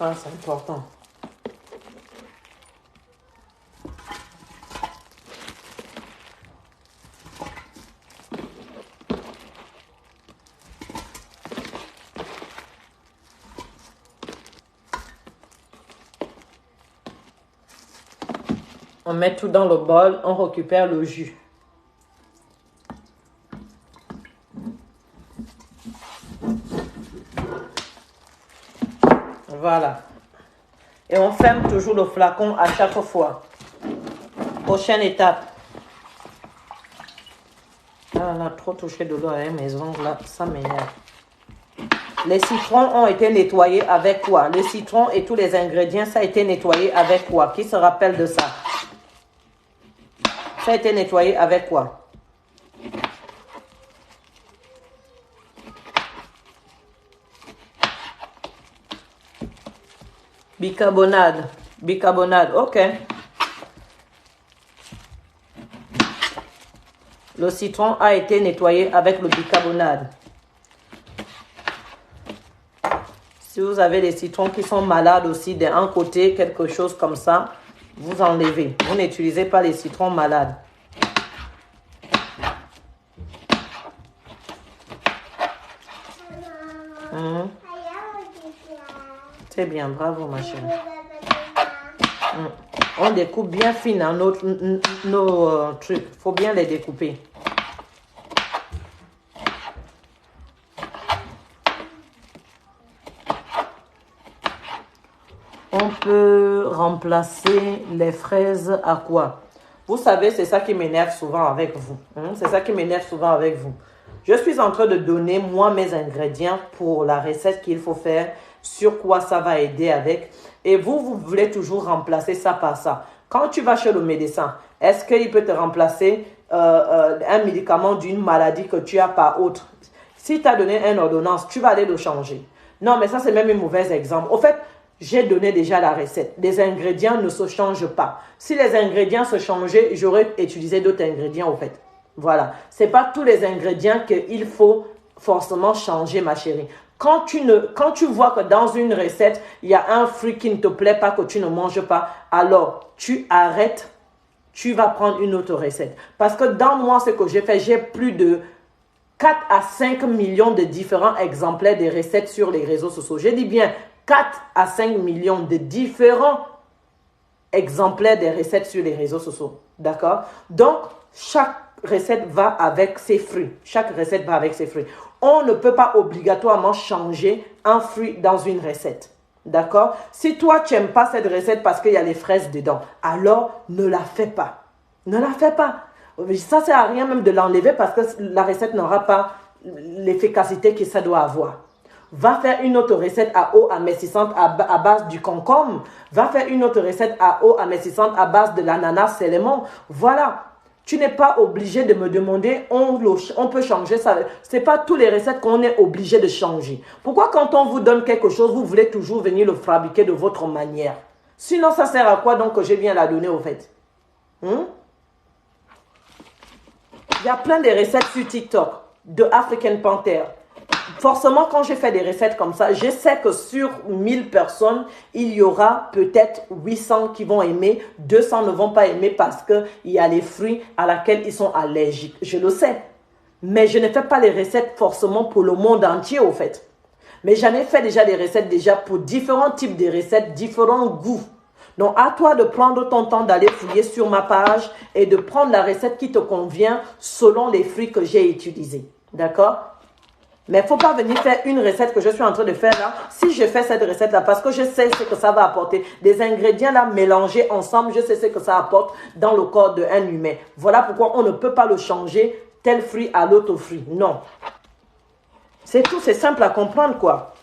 Ah, c'est important. On met tout dans le bol, on récupère le jus. Voilà. Et on ferme toujours le flacon à chaque fois. Prochaine étape. Ah, on a trop touché de l'eau à mes ongles là, ça m'énerve. Les citrons ont été nettoyés avec quoi? Le citron et tous les ingrédients, ça a été nettoyé avec quoi? Qui se rappelle de ça? Ça a été nettoyé avec quoi? Bicarbonate. Bicarbonate, ok. Le citron a été nettoyé avec le bicarbonate. Si vous avez des citrons qui sont malades aussi d'un côté, quelque chose comme ça, vous enlevez. Vous n'utilisez pas les citrons malades. C'est bien, bravo ma chérie. On découpe bien fine hein, nos trucs. Il faut bien les découper. On peut remplacer les fraises à quoi? Vous savez, c'est ça qui m'énerve souvent avec vous. C'est ça qui m'énerve souvent avec vous. Je suis en train de donner, moi, mes ingrédients pour la recette qu'il faut faire, sur quoi ça va aider avec. Et vous voulez toujours remplacer ça par ça. Quand tu vas chez le médecin, est-ce qu'il peut te remplacer un médicament d'une maladie que tu as par autre? Si tu as donné une ordonnance, tu vas aller le changer. Non, mais ça, c'est même un mauvais exemple. Au fait, j'ai donné déjà la recette. Les ingrédients ne se changent pas. Si les ingrédients se changeaient, j'aurais utilisé d'autres ingrédients, au fait. Voilà. Ce n'est pas tous les ingrédients qu'il faut forcément changer, ma chérie. Quand tu vois que dans une recette, il y a un fruit qui ne te plaît pas, que tu ne manges pas, alors tu arrêtes, tu vas prendre une autre recette. Parce que dans moi, ce que j'ai fait, j'ai plus de 4 à 5 millions de différents exemplaires de recettes sur les réseaux sociaux. Je dis bien 4 à 5 millions de différents exemplaires des recettes sur les réseaux sociaux. D'accord? Donc, chaque recette va avec ses fruits. Chaque recette va avec ses fruits. On ne peut pas obligatoirement changer un fruit dans une recette. D'accord? Si toi, tu n'aimes pas cette recette parce qu'il y a les fraises dedans, alors ne la fais pas. Ne la fais pas. Ça ne sert à rien même de l'enlever parce que la recette n'aura pas l'efficacité que ça doit avoir. Va faire une autre recette à eau amincissante à base du concombre. Va faire une autre recette à eau amincissante à base de l'ananas seulement. Voilà. Tu n'es pas obligé de me demander, on peut changer ça. Ce n'est pas toutes les recettes qu'on est obligé de changer. Pourquoi quand on vous donne quelque chose, vous voulez toujours venir le fabriquer de votre manière? Sinon, ça sert à quoi donc que j'ai bien la donner au fait? Il y a plein de recettes sur TikTok de African Panther. Forcément, quand je fais des recettes comme ça, je sais que sur 1000 personnes, il y aura peut-être 800 qui vont aimer, 200 ne vont pas aimer parce qu'il y a les fruits à laquelle ils sont allergiques. Je le sais. Mais je ne fais pas les recettes forcément pour le monde entier, au fait. Mais j'en ai fait déjà des recettes déjà pour différents types de recettes, différents goûts. Donc, à toi de prendre ton temps d'aller fouiller sur ma page et de prendre la recette qui te convient selon les fruits que j'ai utilisés. D'accord? Mais il ne faut pas venir faire une recette que je suis en train de faire là. Si je fais cette recette là, parce que je sais ce que ça va apporter. Des ingrédients là mélangés ensemble, je sais ce que ça apporte dans le corps d'un humain. Voilà pourquoi on ne peut pas le changer tel fruit à l'autre fruit. Non. C'est tout, c'est simple à comprendre quoi.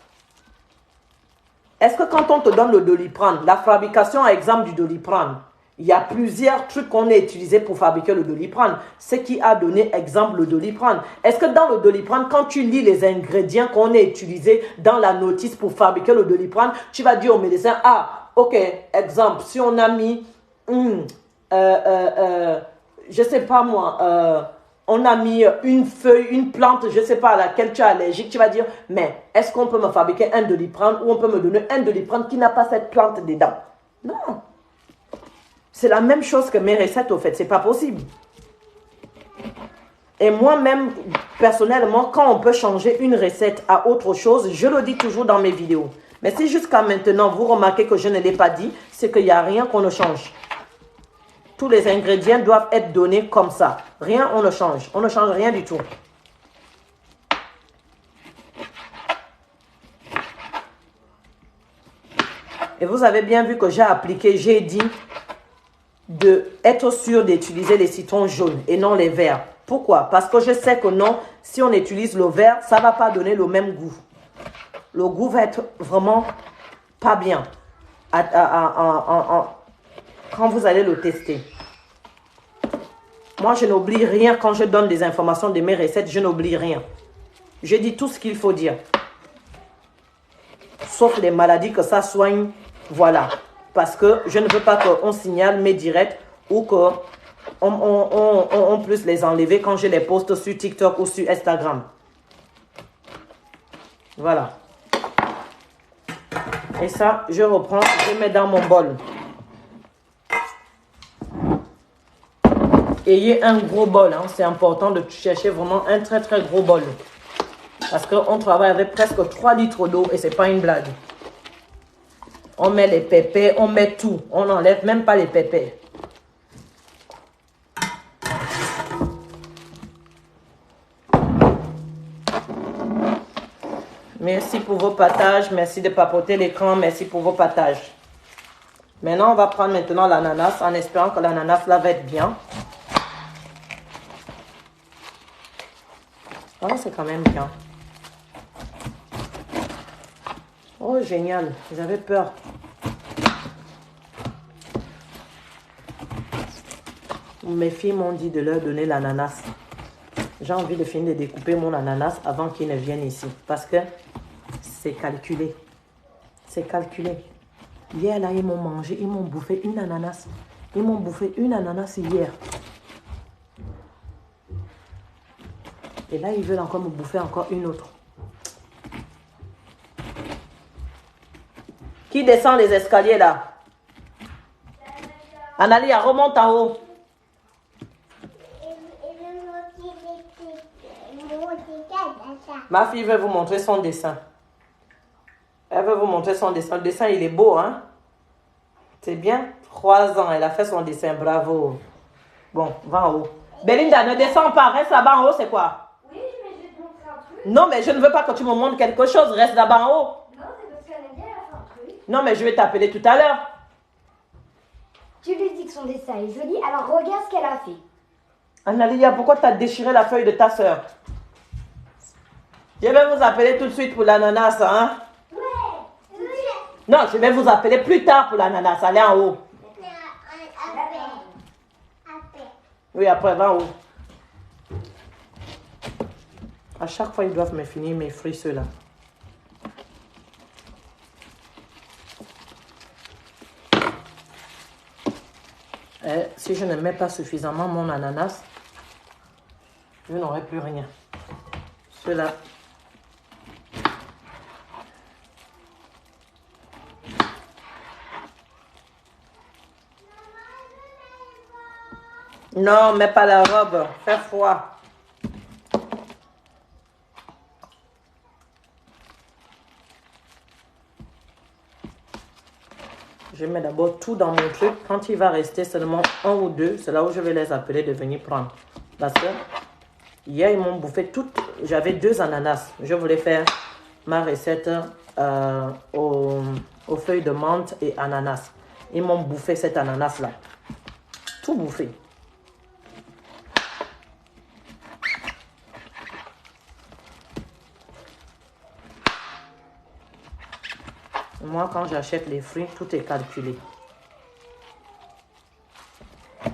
Est-ce que quand on te donne le Doliprane, la fabrication à exemple du Doliprane, il y a plusieurs trucs qu'on a utilisés pour fabriquer le Doliprane. Ce qui a donné exemple le Doliprane. Est-ce que dans le Doliprane, quand tu lis les ingrédients qu'on a utilisés dans la notice pour fabriquer le Doliprane, tu vas dire au médecin, ah, ok, exemple, si on a mis, je sais pas moi, on a mis une feuille, une plante, je ne sais pas à laquelle tu es allergique, tu vas dire, mais est-ce qu'on peut me fabriquer un Doliprane ou on peut me donner un Doliprane qui n'a pas cette plante dedans? Non. C'est la même chose que mes recettes, au fait. C'est pas possible. Et moi-même, personnellement, quand on peut changer une recette à autre chose, je le dis toujours dans mes vidéos. Mais si jusqu'à maintenant, vous remarquez que je ne l'ai pas dit, c'est qu'il n'y a rien qu'on ne change. Tous les ingrédients doivent être donnés comme ça. Rien, on ne change. On ne change rien du tout. Et vous avez bien vu que j'ai appliqué, j'ai dit d'être sûr d'utiliser les citrons jaunes et non les verts. Pourquoi? Parce que je sais que non, si on utilise le vert, ça ne va pas donner le même goût. Le goût va être vraiment pas bien quand vous allez le tester. Moi, je n'oublie rien quand je donne des informations de mes recettes. Je n'oublie rien. Je dis tout ce qu'il faut dire. Sauf les maladies que ça soigne. Voilà. Parce que je ne veux pas qu'on signale mes directs ou qu'on puisse les enlever quand je les poste sur TikTok ou sur Instagram. Voilà. Et ça, je reprends, je mets dans mon bol. Ayez un gros bol. Hein. C'est important de chercher vraiment un très très gros bol. Parce qu'on travaille avec presque 3 litres d'eau et ce n'est pas une blague. On met les pépés, on met tout. On n'enlève même pas les pépés. Merci pour vos partages. Merci de papoter l'écran. Merci pour vos partages. Maintenant, on va prendre maintenant l'ananas en espérant que l'ananas là va être bien. Oh, c'est quand même bien. Oh, génial. J'avais peur. Mes filles m'ont dit de leur donner l'ananas. J'ai envie de finir de découper mon ananas avant qu'ils ne viennent ici. Parce que c'est calculé. C'est calculé. Hier, là, ils m'ont mangé. Ils m'ont bouffé une ananas. Ils m'ont bouffé une ananas hier. Et là, ils veulent encore me bouffer encore une autre. Qui descend les escaliers là? Analia, remonte en haut. Ma fille veut vous montrer son dessin. Elle veut vous montrer son dessin. Le dessin, il est beau, hein? C'est bien. 3 ans, elle a fait son dessin. Bravo. Bon, va en haut. Belinda, ne descends pas. Reste là-bas en haut, c'est quoi? Oui, mais je vais te montrer un truc. Non, mais je ne veux pas que tu me montres quelque chose. Reste là-bas en haut. Non, c'est parce qu'elle aime bien, elle a fait un truc. Non, mais je vais t'appeler tout à l'heure. Tu lui dis que son dessin est joli, alors regarde ce qu'elle a fait. Analia, pourquoi tu as déchiré la feuille de ta soeur? Je vais vous appeler tout de suite pour l'ananas, hein? Ouais. Non, je vais vous appeler plus tard pour l'ananas. Allez en haut. Oui, après, va en haut. À chaque fois, ils doivent me finir mes fruits, ceux-là. Si je ne mets pas suffisamment mon ananas, je n'aurai plus rien. Ceux-là. Non, mets pas la robe. Fait froid. Je mets d'abord tout dans mon truc. Quand il va rester seulement 1 ou 2, c'est là où je vais les appeler de venir prendre. Parce que hier, ils m'ont bouffé toutes. J'avais 2 ananas. Je voulais faire ma recette aux feuilles de menthe et ananas. Ils m'ont bouffé cet ananas-là. Tout bouffé. Moi, quand j'achète les fruits, tout est calculé. Il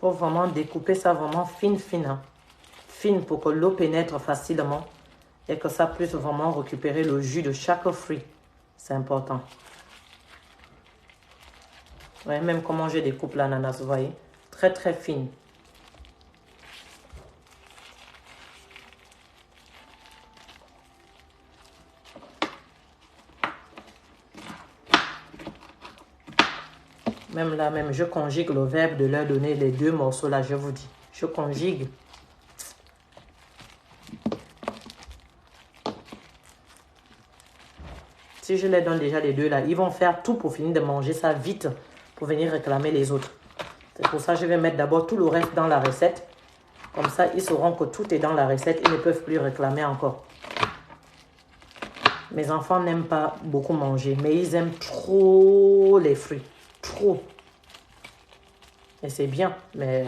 faut vraiment découper ça vraiment fine, hein. Fine pour que l'eau pénètre facilement et que ça puisse vraiment récupérer le jus de chaque fruit. C'est important. Ouais, même comment je découpe l'ananas, vous voyez. Très, très fine. Même là, même, je conjugue le verbe de leur donner les 2 morceaux là, je vous dis. Je conjugue. Si je les donne déjà les 2 là, ils vont faire tout pour finir de manger ça vite pour venir réclamer les autres. C'est pour ça que je vais mettre d'abord tout le reste dans la recette. Comme ça, ils sauront que tout est dans la recette. Ils ne peuvent plus réclamer encore. Mes enfants n'aiment pas beaucoup manger, mais ils aiment trop les fruits. Trop. Et c'est bien, mais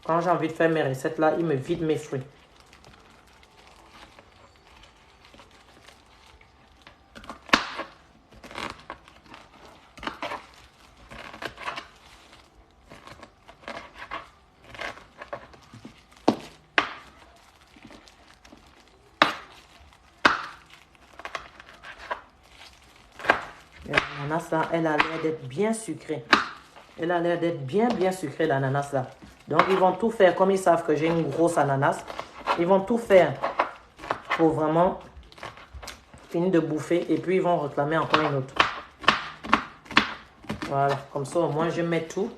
quand j'ai envie de faire mes recettes là, ils me vident mes fruits. L'ananas là, elle a l'air d'être bien sucrée. Elle a l'air d'être bien sucrée l'ananas là. Donc ils vont tout faire, comme ils savent que j'ai une grosse ananas, ils vont tout faire pour vraiment finir de bouffer et puis ils vont réclamer encore une autre. Voilà, comme ça au moins je mets tout,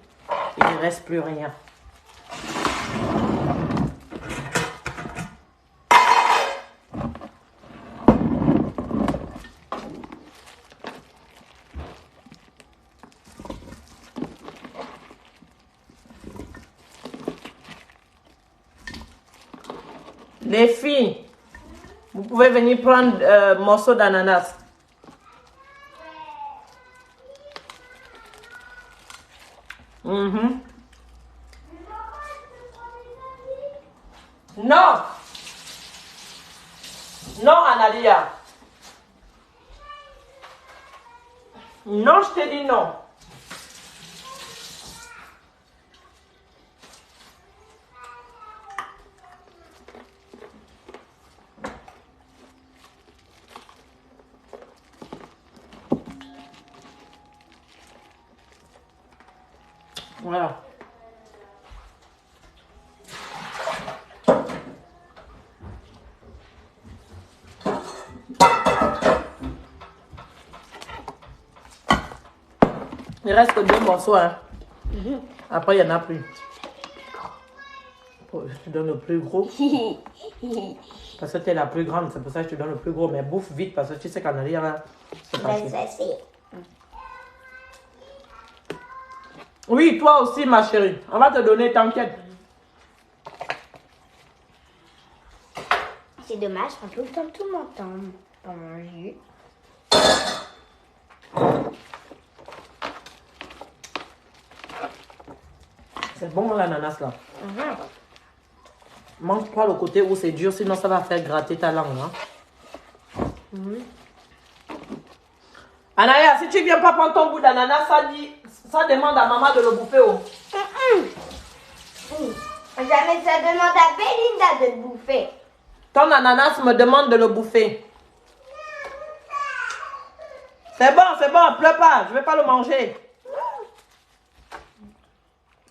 il ne reste plus rien. Les filles, vous pouvez venir prendre un morceau d'ananas. Non. Non, Analia. Non, je te dis non. Voilà. Il reste que 2 morceaux. Hein. Après, il n'y en a plus. Je te donne le plus gros. Parce que tu es la plus grande. C'est pour ça que je te donne le plus gros. Mais bouffe vite parce que tu sais qu'en arrière, c'est pas cher. Oui, toi aussi, ma chérie. On va te donner, t'inquiète. C'est dommage, on peut tout mon temps pour manger. C'est bon l'ananas là. Mange pas le côté où c'est dur, sinon ça va faire gratter ta langue. Hein. Anaya, si tu viens pas prendre ton bout d'ananas, ça demande à maman de le bouffer. Oh. Jamais ça demande à Belinda de le bouffer. Ton ananas me demande de le bouffer. C'est bon, pleure pas, je vais pas le manger.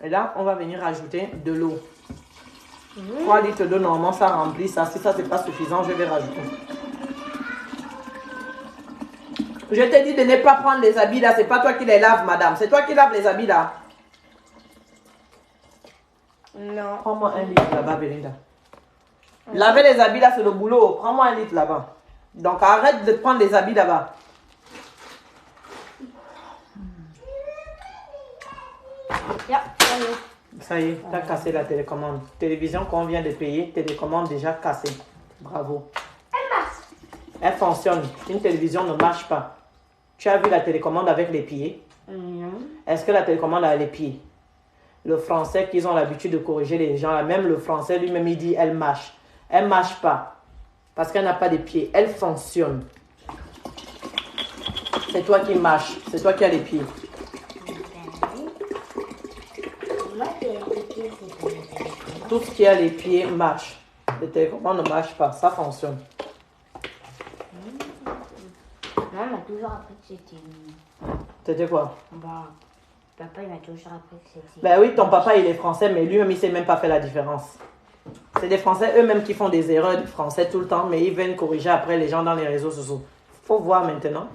Et là, on va venir ajouter de l'eau. 3 litres d'eau, normalement, ça remplit ça. Si ça, c'est pas suffisant, je vais rajouter. Je t'ai dit de ne pas prendre les habits là. C'est pas toi qui les laves, madame. C'est toi qui laves les habits là. Non. Prends-moi 1 litre là-bas, Belinda. Laver les habits là, c'est le boulot. Prends-moi 1 litre là-bas. Donc, arrête de prendre les habits là-bas. Ça y est, tu as cassé la télécommande. Télévision qu'on vient de payer, télécommande déjà cassée. Bravo. Elle marche. Elle fonctionne. Une télévision ne marche pas. Tu as vu la télécommande avec les pieds? Non. Est-ce que la télécommande a les pieds? Le français qu'ils ont l'habitude de corriger les gens, là, même le français lui-même, il dit elle marche. Elle ne marche pas. Parce qu'elle n'a pas de pieds. Elle fonctionne. C'est toi qui marches. C'est toi qui as les pieds. Tout ce qui a les pieds marche. Le télécommande ne marche pas. Ça fonctionne. Non, on a toujours appris que c'était... C'était quoi? Bah, Papa, il m'a toujours appris que c'était... Ben oui, ton papa, il est français, mais lui-même, il ne sait même pas faire la différence. C'est des Français eux-mêmes qui font des erreurs de français tout le temps, mais ils viennent corriger après les gens dans les réseaux sociaux. Faut voir maintenant.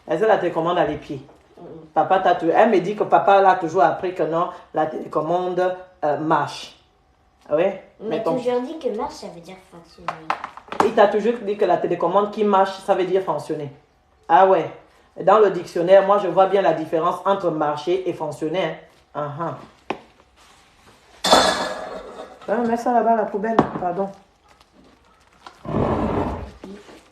Est-ce que la télécommande a les pieds? Papa t'a toujours... Elle me dit que papa l'a toujours appris que non, la télécommande marche. Oui? Il m'a toujours dit que marche, ça veut dire fonctionner. Il t'a toujours dit que la télécommande qui marche, ça veut dire fonctionner. Ah ouais. Dans le dictionnaire, moi, je vois bien la différence entre marcher et fonctionner. Hein. Mets ça là-bas, la poubelle. Pardon.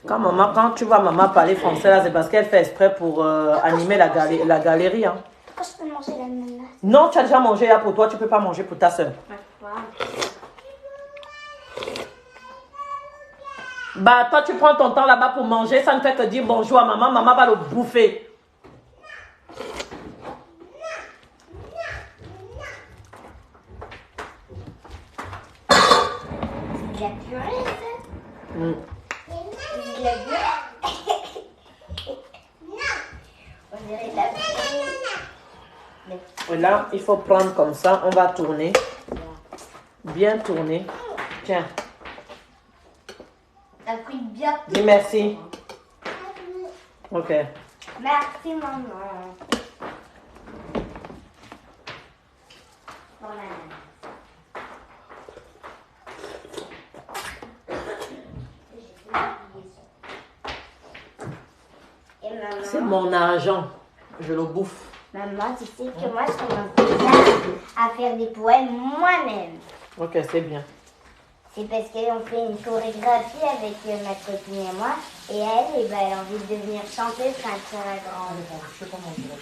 Quand tu vois maman parler français, là, c'est parce qu'elle fait exprès pour animer la galerie. Hein. Je peux manger l'ananas? Non, tu as déjà mangé là pour toi, tu ne peux pas manger pour ta soeur. Bah, toi, tu prends ton temps là-bas pour manger, ça ne fait que dire bonjour à maman, maman va le bouffer. C'est de la purée, ça? C'est de la purée? On dirait de la purée. Et là, il faut prendre comme ça, on va tourner. Bien tourner. Tiens. Ça cuit bien. Dis merci. Ok. Merci, maman. Pour l'ananas. Et maman. C'est mon argent. Je le bouffe. Maman, tu sais que moi, je commence déjà à faire des poèmes moi-même. Ok, c'est bien. C'est parce qu'on fait une chorégraphie avec ma copine et moi. Et elle, elle a envie de devenir chanteuse quand elle sera grande. Je sais pas manger là.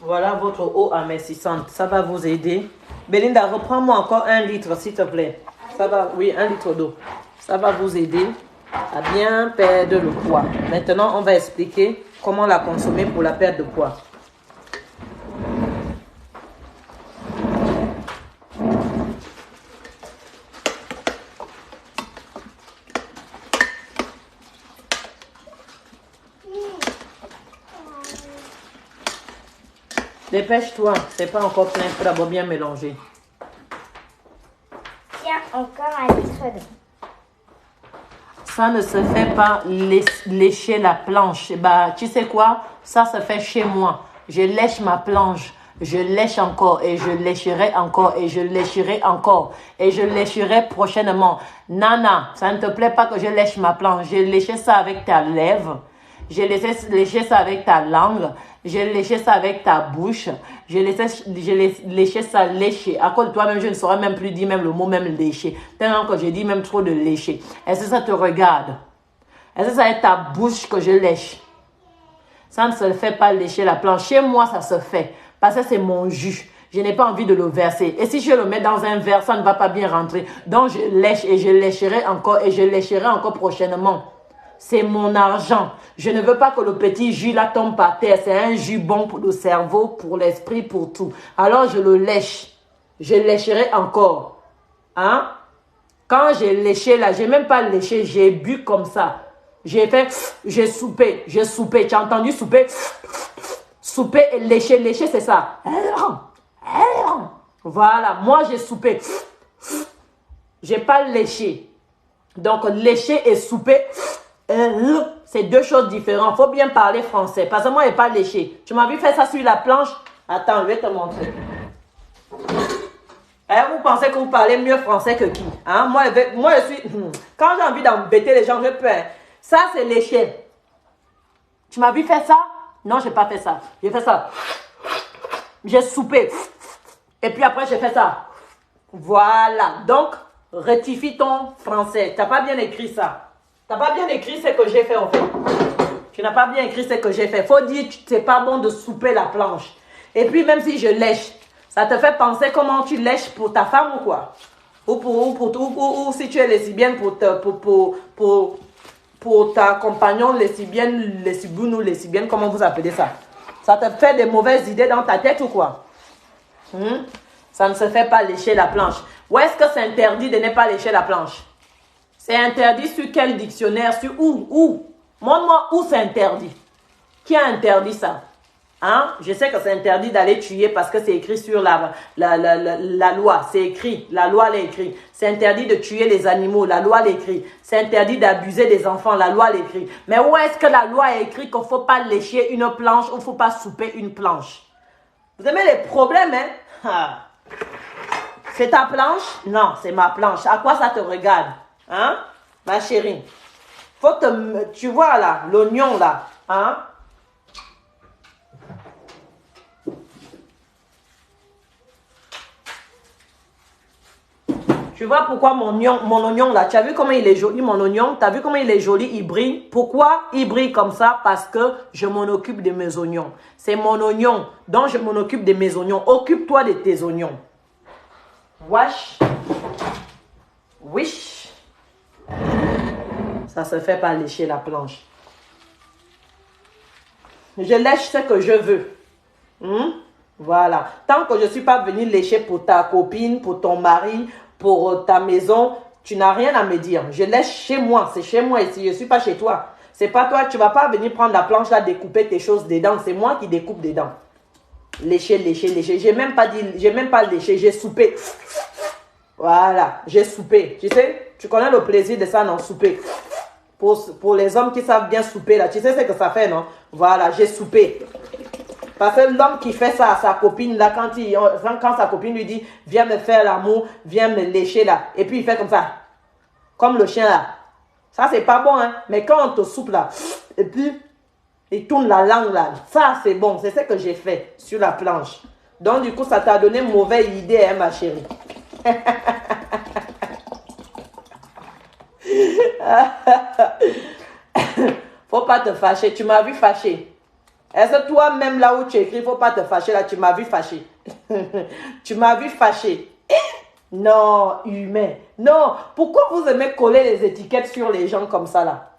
Voilà votre eau amincissante. Ça va vous aider. Belinda, reprends-moi encore 1 litre, s'il te plaît. Ça va, oui, 1 litre d'eau. Ça va vous aider à bien perdre le poids. Maintenant, on va expliquer comment la consommer pour la perte de poids. Dépêche-toi, c'est pas encore plein, il faut d'abord bien mélanger. Tiens, encore 1 litre d'eau. Ça ne se fait pas lécher la planche. Bah, tu sais quoi? Ça se fait chez moi. Je lèche ma planche. Je lèche encore et je lècherai encore et je lècherai encore et je lècherai prochainement. Nana, ça ne te plaît pas que je lèche ma planche? J'ai léché ça avec ta lèvre. J'ai léché ça avec ta langue. J'ai léché ça avec ta bouche. J'ai léché ça léché. À cause de toi-même, je ne saurais même plus dire même le mot même léché. Tellement que je dis même trop de lécher. Est-ce que ça te regarde? Est-ce que ça est ta bouche que je lèche? Ça ne se fait pas lécher la planche. Chez moi, ça se fait. Parce que c'est mon jus. Je n'ai pas envie de le verser. Et si je le mets dans un verre, ça ne va pas bien rentrer. Donc, je lèche et je lècherai encore et je lècherai encore prochainement. C'est mon argent. Je ne veux pas que le petit jus là tombe par terre. C'est un jus bon pour le cerveau, pour l'esprit, pour tout. Alors, je le lèche. Je lècherai encore. Hein? Quand j'ai léché là, j'ai même pas léché, j'ai bu comme ça. J'ai soupé. Tu as entendu souper? Souper et lécher. Lécher, c'est ça. Voilà, moi j'ai soupé. J'ai pas léché. Donc, lécher et souper, c'est 2 choses différentes. Faut bien parler français. Parce que moi, je n'ai pas léché. Tu m'as vu faire ça sur la planche? Attends, je vais te montrer. Vous pensez que vous parlez mieux français que qui? Hein? Moi, je suis... Quand j'ai envie d'embêter les gens, je peux. Ça, c'est lécher. Tu m'as vu faire ça? Non, je n'ai pas fait ça. J'ai fait ça. J'ai soupé. Et puis après, j'ai fait ça. Voilà. Donc, rectifie ton français. Tu n'as pas bien écrit ça. Tu n'as pas bien écrit ce que j'ai fait en fait. Tu n'as pas bien écrit ce que j'ai fait. Faut dire que c'est pas bon de souper la planche. Et puis, même si je lèche, ça te fait penser comment tu lèches pour ta femme ou quoi? Ou si tu es lesbienne pour ta compagnon lesbienne, lesbienne ou lesbienne, comment vous appelez ça? Ça te fait des mauvaises idées dans ta tête ou quoi? Ça ne se fait pas lécher la planche. Où est-ce que c'est interdit de ne pas lécher la planche? C'est interdit sur quel dictionnaire? Sur où? Montre-moi où c'est interdit. Qui a interdit ça? Hein? Je sais que c'est interdit d'aller tuer parce que c'est écrit sur la loi. C'est écrit. La loi l'écrit. C'est interdit de tuer les animaux. La loi l'écrit. C'est interdit d'abuser des enfants. La loi l'écrit. Mais où est-ce que la loi est écrit qu'il ne faut pas lécher une planche ou il ne faut pas souper une planche? Vous aimez les problèmes, hein? Ah. C'est ta planche? Non, c'est ma planche. À quoi ça te regarde? Hein? Ma chérie. Faut que tu vois là, l'oignon là. Hein? Tu vois pourquoi mon oignon là, tu as vu comment il est joli mon oignon? Tu as vu comment il est joli, il brille? Pourquoi il brille comme ça? Parce que je m'en occupe de mes oignons. C'est mon oignon, donc je m'en occupe de mes oignons. Occupe-toi de tes oignons. Wash. Wish. Ça se fait pas lécher la planche. Je lèche ce que je veux. Voilà. Tant que je ne suis pas venue lécher pour ta copine, pour ton mari, pour ta maison, tu n'as rien à me dire. Je lèche chez moi. C'est chez moi ici. Je ne suis pas chez toi. C'est pas toi. Tu ne vas pas venir prendre la planche là, découper tes choses dedans. C'est moi qui découpe dedans. Lécher, lécher, lécher. J'ai même pas dit, j'ai même pas léché. J'ai soupé. Voilà. J'ai soupé. Tu sais, tu connais le plaisir de ça, non? Souper. Pour les hommes qui savent bien souper là. Tu sais ce que ça fait, non? Voilà. J'ai soupé. Parce que l'homme qui fait ça à sa copine, là, quand sa copine lui dit, viens me faire l'amour, viens me lécher, là, et puis il fait comme ça, comme le chien, là. Ça, c'est pas bon, hein. Mais quand on te soupe, là, et puis, il tourne la langue, là, ça, c'est bon. C'est ce que j'ai fait sur la planche. Donc, du coup, ça t'a donné une mauvaise idée, hein, ma chérie. Faut pas te fâcher. Tu m'as vu fâcher. Est-ce que toi-même, là où tu écris, il ne faut pas te fâcher, là, tu m'as vu fâcher. Tu m'as vu fâcher. Non, humain. Non, pourquoi vous aimez coller les étiquettes sur les gens comme ça, là?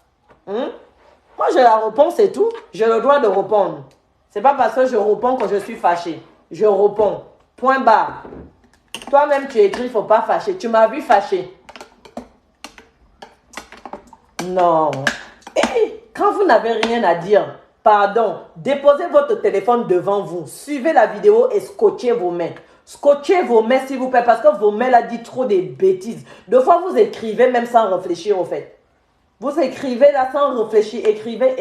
Moi, je la réponds, c'est tout. J'ai le droit de répondre. C'est pas parce que je réponds que je suis fâché. Je réponds. Point barre. Toi-même, tu écris, il ne faut pas fâcher. Tu m'as vu fâcher. Non. Quand vous n'avez rien à dire, pardon, déposez votre téléphone devant vous. Suivez la vidéo et scotchez vos mains. Scotchez vos mains, s'il vous plaît, parce que vos mains là disent trop des bêtises. Deux fois, vous écrivez même sans réfléchir, au fait. Vous écrivez là sans réfléchir. Écrivez,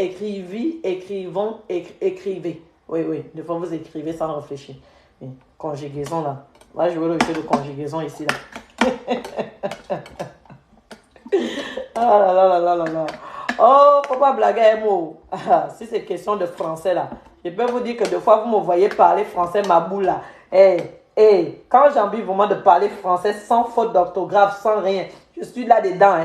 écrivons, écrivez. Oui, oui. Deux fois, vous écrivez sans réfléchir. Oui. Conjugaison là. On va jouer le jeu de conjugaison ici là. Ah là là là là là. Oh, faut pas blaguer un mot. Si c'est question de français là, je peux vous dire que des fois vous me voyez parler français ma boule là. Quand j'ai envie vraiment de parler français sans faute d'orthographe, sans rien, je suis là dedans.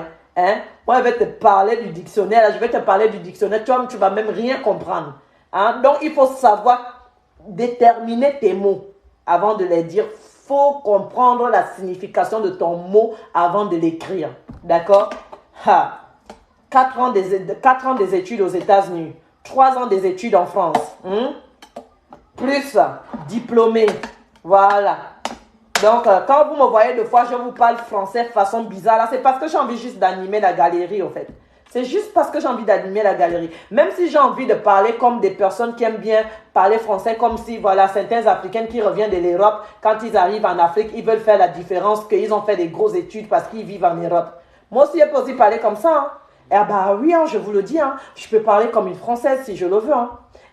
Moi, je vais te parler du dictionnaire. Là, je vais te parler du dictionnaire. Toi, tu vas même rien comprendre. Donc, il faut savoir déterminer tes mots avant de les dire. Il faut comprendre la signification de ton mot avant de l'écrire. D'accord? 4 ans des études aux États-Unis, 3 ans des études en France, plus diplômé, voilà. Donc, quand vous me voyez deux fois, je vous parle français de façon bizarre, là, c'est parce que j'ai envie juste d'animer la galerie, en fait. C'est juste parce que j'ai envie d'animer la galerie. Même si j'ai envie de parler comme des personnes qui aiment bien parler français, comme si, voilà, certains Africains qui reviennent de l'Europe, quand ils arrivent en Afrique, ils veulent faire la différence qu'ils ont fait des grosses études parce qu'ils vivent en Europe. Moi aussi, je peux aussi parler comme ça, Eh bien, oui, je vous le dis, je peux parler comme une Française si je le veux.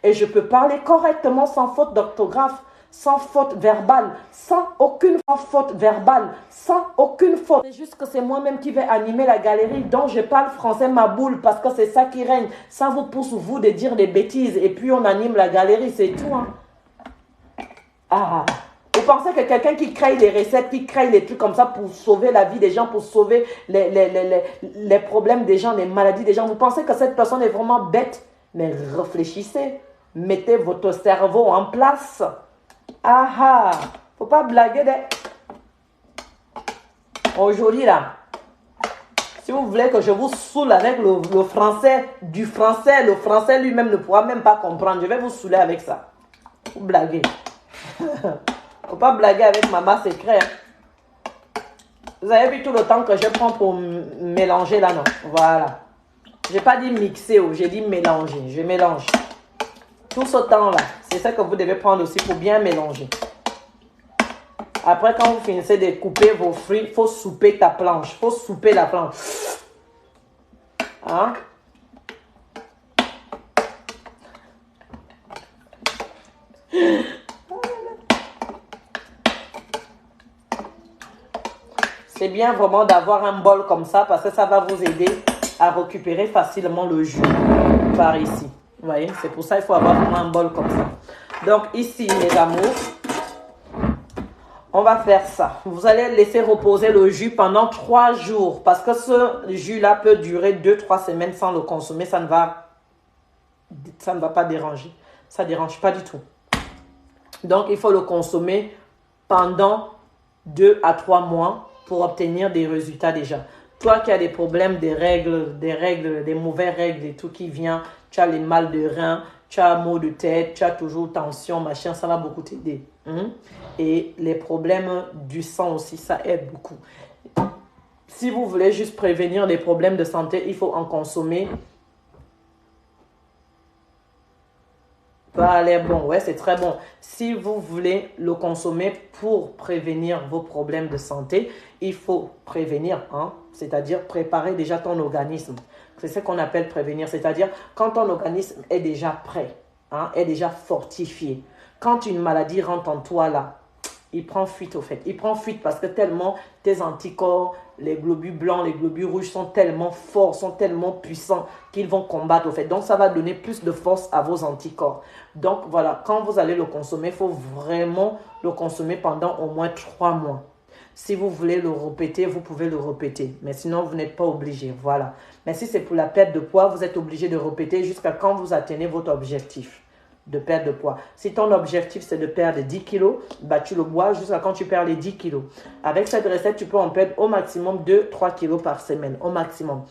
Et je peux parler correctement sans faute d'orthographe, sans faute verbale, sans aucune faute verbale, sans aucune faute. C'est juste que c'est moi-même qui vais animer la galerie, donc je parle français ma boule parce que c'est ça qui règne. Ça vous pousse, vous, de dire des bêtises et puis on anime la galerie, c'est tout. Vous pensez que quelqu'un qui crée des recettes, qui crée des trucs comme ça pour sauver la vie des gens, pour sauver les problèmes des gens, les maladies des gens, vous pensez que cette personne est vraiment bête? Mais réfléchissez, mettez votre cerveau en place. Faut pas blaguer. Aujourd'hui là, si vous voulez que je vous saoule avec le français du français, le français lui-même ne pourra même pas comprendre. Je vais vous saouler avec ça. Vous blaguez. Faut pas blaguer avec maman secret. Vous avez vu tout le temps que je prends pour mélanger là, non? Voilà. Je n'ai pas dit mixer, j'ai dit mélanger. Je mélange. Tout ce temps-là, c'est ça que vous devez prendre aussi pour bien mélanger. Après, quand vous finissez de couper vos fruits, il faut souper ta planche. Il faut souper la planche. Hein? C'est bien vraiment d'avoir un bol comme ça parce que ça va vous aider à récupérer facilement le jus par ici. Vous voyez, c'est pour ça qu'il faut avoir vraiment un bol comme ça. Donc ici, mes amours, on va faire ça. Vous allez laisser reposer le jus pendant 3 jours parce que ce jus-là peut durer 2-3 semaines sans le consommer. Ça ne va pas déranger. Ça ne dérange pas du tout. Donc, il faut le consommer pendant 2 à 3 mois pour obtenir des résultats déjà. Toi qui as des problèmes, des mauvaises règles et tout qui vient, tu as les mal de rein, tu as maux de tête, tu as toujours tension, machin, ça va beaucoup t'aider. Et les problèmes du sang aussi, ça aide beaucoup. Si vous voulez juste prévenir les problèmes de santé, il faut en consommer. Pas l'air bon, ouais, c'est très bon. Si vous voulez le consommer pour prévenir vos problèmes de santé, il faut prévenir, hein, c'est-à-dire préparer déjà ton organisme. C'est ce qu'on appelle prévenir, c'est-à-dire quand ton organisme est déjà prêt, hein, est déjà fortifié. Quand une maladie rentre en toi là, il prend fuite au fait. Il prend fuite parce que tellement tes anticorps, les globules blancs, les globules rouges sont tellement forts, sont tellement puissants qu'ils vont combattre au fait. Donc, ça va donner plus de force à vos anticorps. Donc, voilà, quand vous allez le consommer, il faut vraiment le consommer pendant au moins 3 mois. Si vous voulez le répéter, vous pouvez le répéter. Mais sinon, vous n'êtes pas obligé. Voilà. Mais si c'est pour la perte de poids, vous êtes obligé de répéter jusqu'à quand vous atteignez votre objectif de perte de poids. Si ton objectif, c'est de perdre 10 kilos, bah, tu le bois jusqu'à quand tu perds les 10 kilos. Avec cette recette, tu peux en perdre au maximum 2-3 kilos par semaine. Au maximum.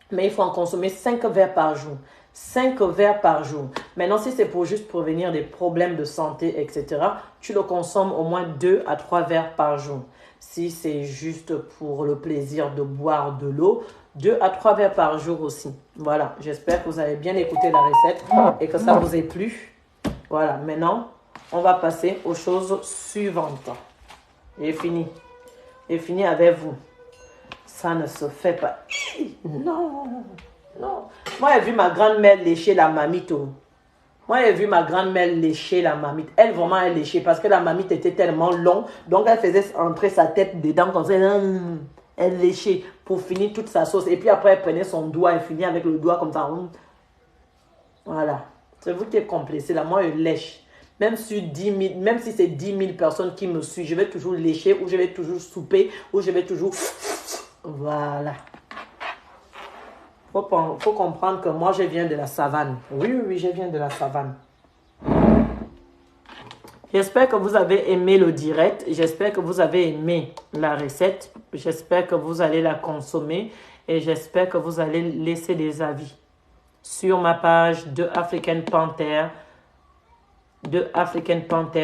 Mais il faut en consommer 5 verres par jour. 5 verres par jour. Maintenant, si c'est pour juste prévenir des problèmes de santé, etc., tu le consommes au moins 2 à 3 verres par jour. Si c'est juste pour le plaisir de boire de l'eau, 2 à 3 verres par jour aussi. Voilà, j'espère que vous avez bien écouté la recette et que ça vous ait plu. Voilà, maintenant, on va passer aux choses suivantes. Et fini. Et fini avec vous. Ça ne se fait pas. Non, non. Moi, j'ai vu ma grand-mère lécher la mamite. Moi, j'ai vu ma grand-mère lécher la mamite. Elle, vraiment, elle léchait parce que la mamite était tellement longue. Donc, elle faisait entrer sa tête dedans comme ça. Elle léchait pour finir toute sa sauce. Et puis après, elle prenait son doigt et finit avec le doigt comme ça. Voilà. C'est vous qui êtes complexé là. Moi, je lèche. Même si c'est 10 000 personnes qui me suivent, je vais toujours lécher ou je vais toujours souper ou je vais toujours... Voilà. Faut comprendre que moi, je viens de la savane. Oui, je viens de la savane. J'espère que vous avez aimé le direct. J'espère que vous avez aimé la recette. J'espère que vous allez la consommer. Et j'espère que vous allez laisser des avis sur ma page de African Panther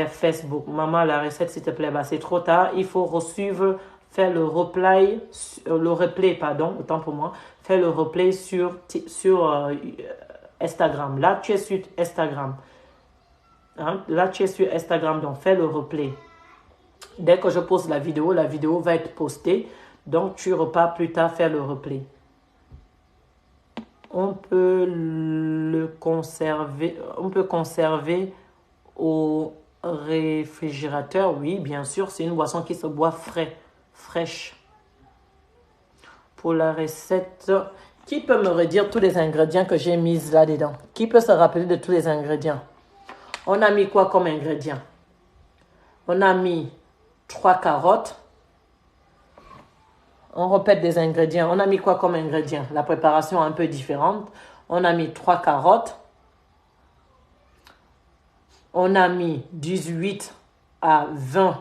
Facebook. Maman, la recette, s'il te plaît, bah, c'est trop tard. Il faut faire le replay, autant pour moi. Faire le replay sur Instagram. Là, tu es sur Instagram. Hein? Là, tu es sur Instagram, donc fais le replay. Dès que je poste la vidéo va être postée. Donc, tu repars plus tard faire le replay. On peut le conserver. On peut conserver au réfrigérateur. Oui, bien sûr, c'est une boisson qui se boit fraîche. Pour la recette, qui peut me redire tous les ingrédients que j'ai mis là-dedans? Qui peut se rappeler de tous les ingrédients? On a mis quoi comme ingrédients? On a mis 3 carottes. On répète des ingrédients. On a mis quoi comme ingrédients? La préparation est un peu différente. On a mis 3 carottes. On a mis 18 à 20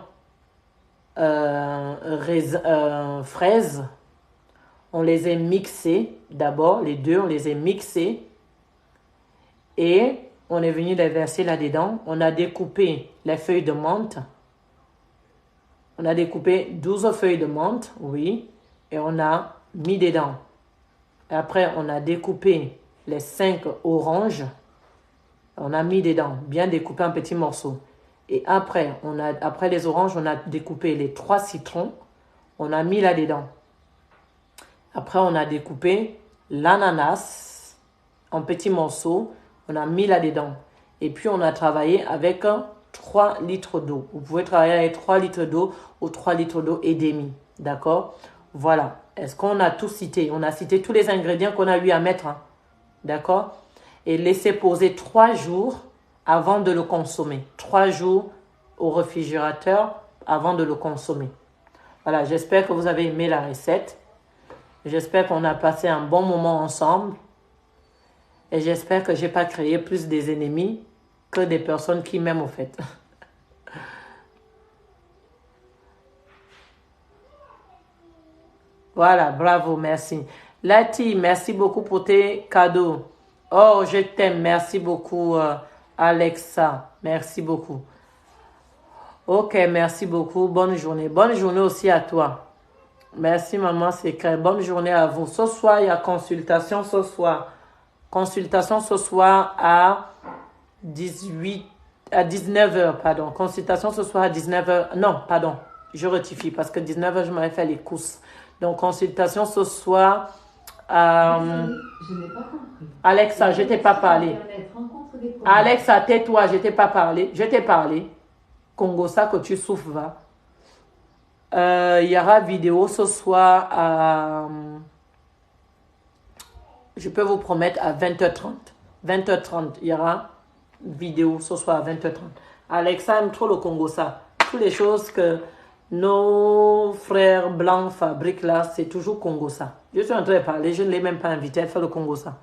fraises. On les a mixées. D'abord, les deux, on les a mixées. Et on est venu les verser là-dedans. On a découpé les feuilles de menthe. On a découpé 12 feuilles de menthe, oui, et on a mis dedans. Après, on a découpé les 5 oranges. On a mis dedans, bien découpé en petits morceaux. Et après, après les oranges, on a découpé les 3 citrons. On a mis là-dedans. Après, on a découpé l'ananas en petits morceaux. On a mis là-dedans. Et puis, on a travaillé avec 3 litres d'eau. Vous pouvez travailler avec 3 litres d'eau ou 3 litres d'eau et demi. D'accord? Voilà. Est-ce qu'on a tout cité? On a cité tous les ingrédients qu'on a eu à mettre. Hein. D'accord? Et laisser poser 3 jours avant de le consommer. 3 jours au réfrigérateur avant de le consommer. Voilà, j'espère que vous avez aimé la recette. J'espère qu'on a passé un bon moment ensemble. Et j'espère que je n'ai pas créé plus des ennemis que des personnes qui m'aiment au fait. Voilà, bravo, merci. Lati, merci beaucoup pour tes cadeaux. Oh, je t'aime, merci beaucoup, Alexa. Merci beaucoup. Ok, merci beaucoup. Bonne journée. Bonne journée aussi à toi. Merci, maman, c'est clair. Bonne journée à vous. Ce soir, il y a consultation ce soir. Consultation ce soir à 19h, pardon. Consultation ce soir à 19h. Non, pardon. Je rectifie parce que 19h, je m'avais fait les courses. Donc, consultation ce soir. Je n'ai pas compris. Alexa, je ne t'ai pas parlé. Alexa, tais-toi, je ne t'ai pas parlé. Je t'ai parlé. Congo, ça que tu souffres, va. Il y aura vidéo ce soir à... Je peux vous promettre à 20h30. 20h30, il y aura vidéo ce soir à 20h30. Alexa aime trop le Congo, ça. Toutes les choses que nos frères blancs fabriquent là, c'est toujours Congo, ça. Je suis en train de parler, je ne l'ai même pas invité à faire le Congo, ça.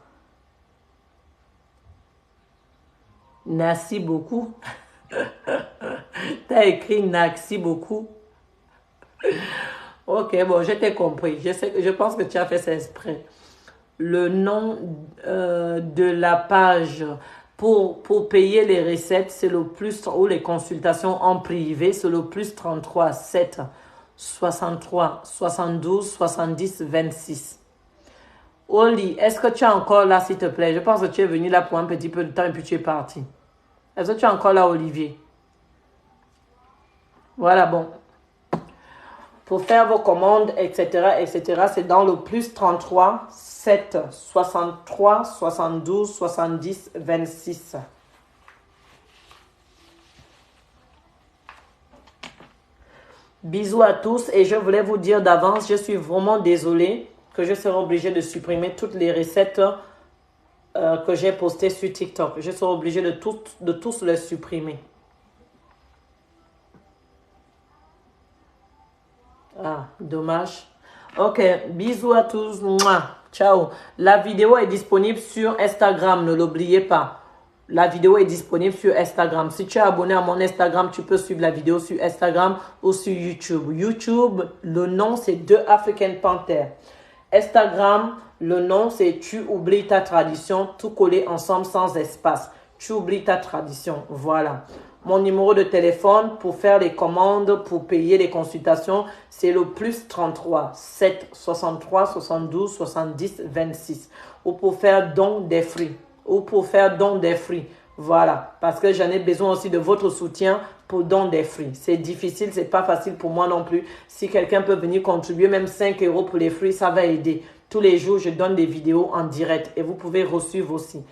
Merci beaucoup. T'as écrit merci beaucoup. Ok, bon, je t'ai compris. Je pense que tu as fait ça exprès. Le nom de la page pour payer les recettes, c'est le plus, ou les consultations en privé, c'est le plus 33 7 63 72 70 26. Oli, est-ce que tu es encore là, s'il te plaît? Je pense que tu es venu là pour un petit peu de temps et puis tu es parti. Est-ce que tu es encore là, Olivier? Voilà, bon. Pour faire vos commandes, etc., c'est dans le plus 33 7 63 72 70 26. Bisous à tous et je voulais vous dire d'avance, je suis vraiment désolée que je serai obligée de supprimer toutes les recettes que j'ai postées sur TikTok. Je serai obligée de tous les supprimer. Ah, dommage. Ok, bisous à tous. Mouah. Ciao. La vidéo est disponible sur Instagram, ne l'oubliez pas. La vidéo est disponible sur Instagram. Si tu es abonné à mon Instagram, tu peux suivre la vidéo sur Instagram ou sur YouTube. YouTube, le nom c'est The African Panther. Instagram, le nom c'est Tu oublies ta tradition, tout collé ensemble sans espace. Tu oublies ta tradition, voilà. Mon numéro de téléphone pour faire les commandes, pour payer les consultations, c'est le plus 33 7 63 72 70 26. Ou pour faire don des fruits. Voilà. Parce que j'en ai besoin aussi de votre soutien pour don des fruits. C'est difficile, c'est pas facile pour moi non plus. Si quelqu'un peut venir contribuer même 5 € pour les fruits, ça va aider. Tous les jours, je donne des vidéos en direct et vous pouvez reçuivre aussi.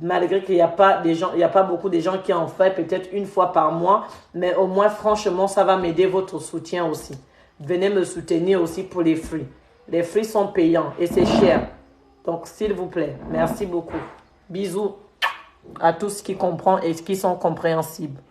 Malgré qu'il n'y a pas beaucoup de gens qui en font peut-être une fois par mois, mais au moins franchement ça va m'aider votre soutien aussi. Venez me soutenir aussi pour les fruits. Les fruits sont payants et c'est cher. Donc s'il vous plaît, merci beaucoup. Bisous à tous qui comprennent et qui sont compréhensibles.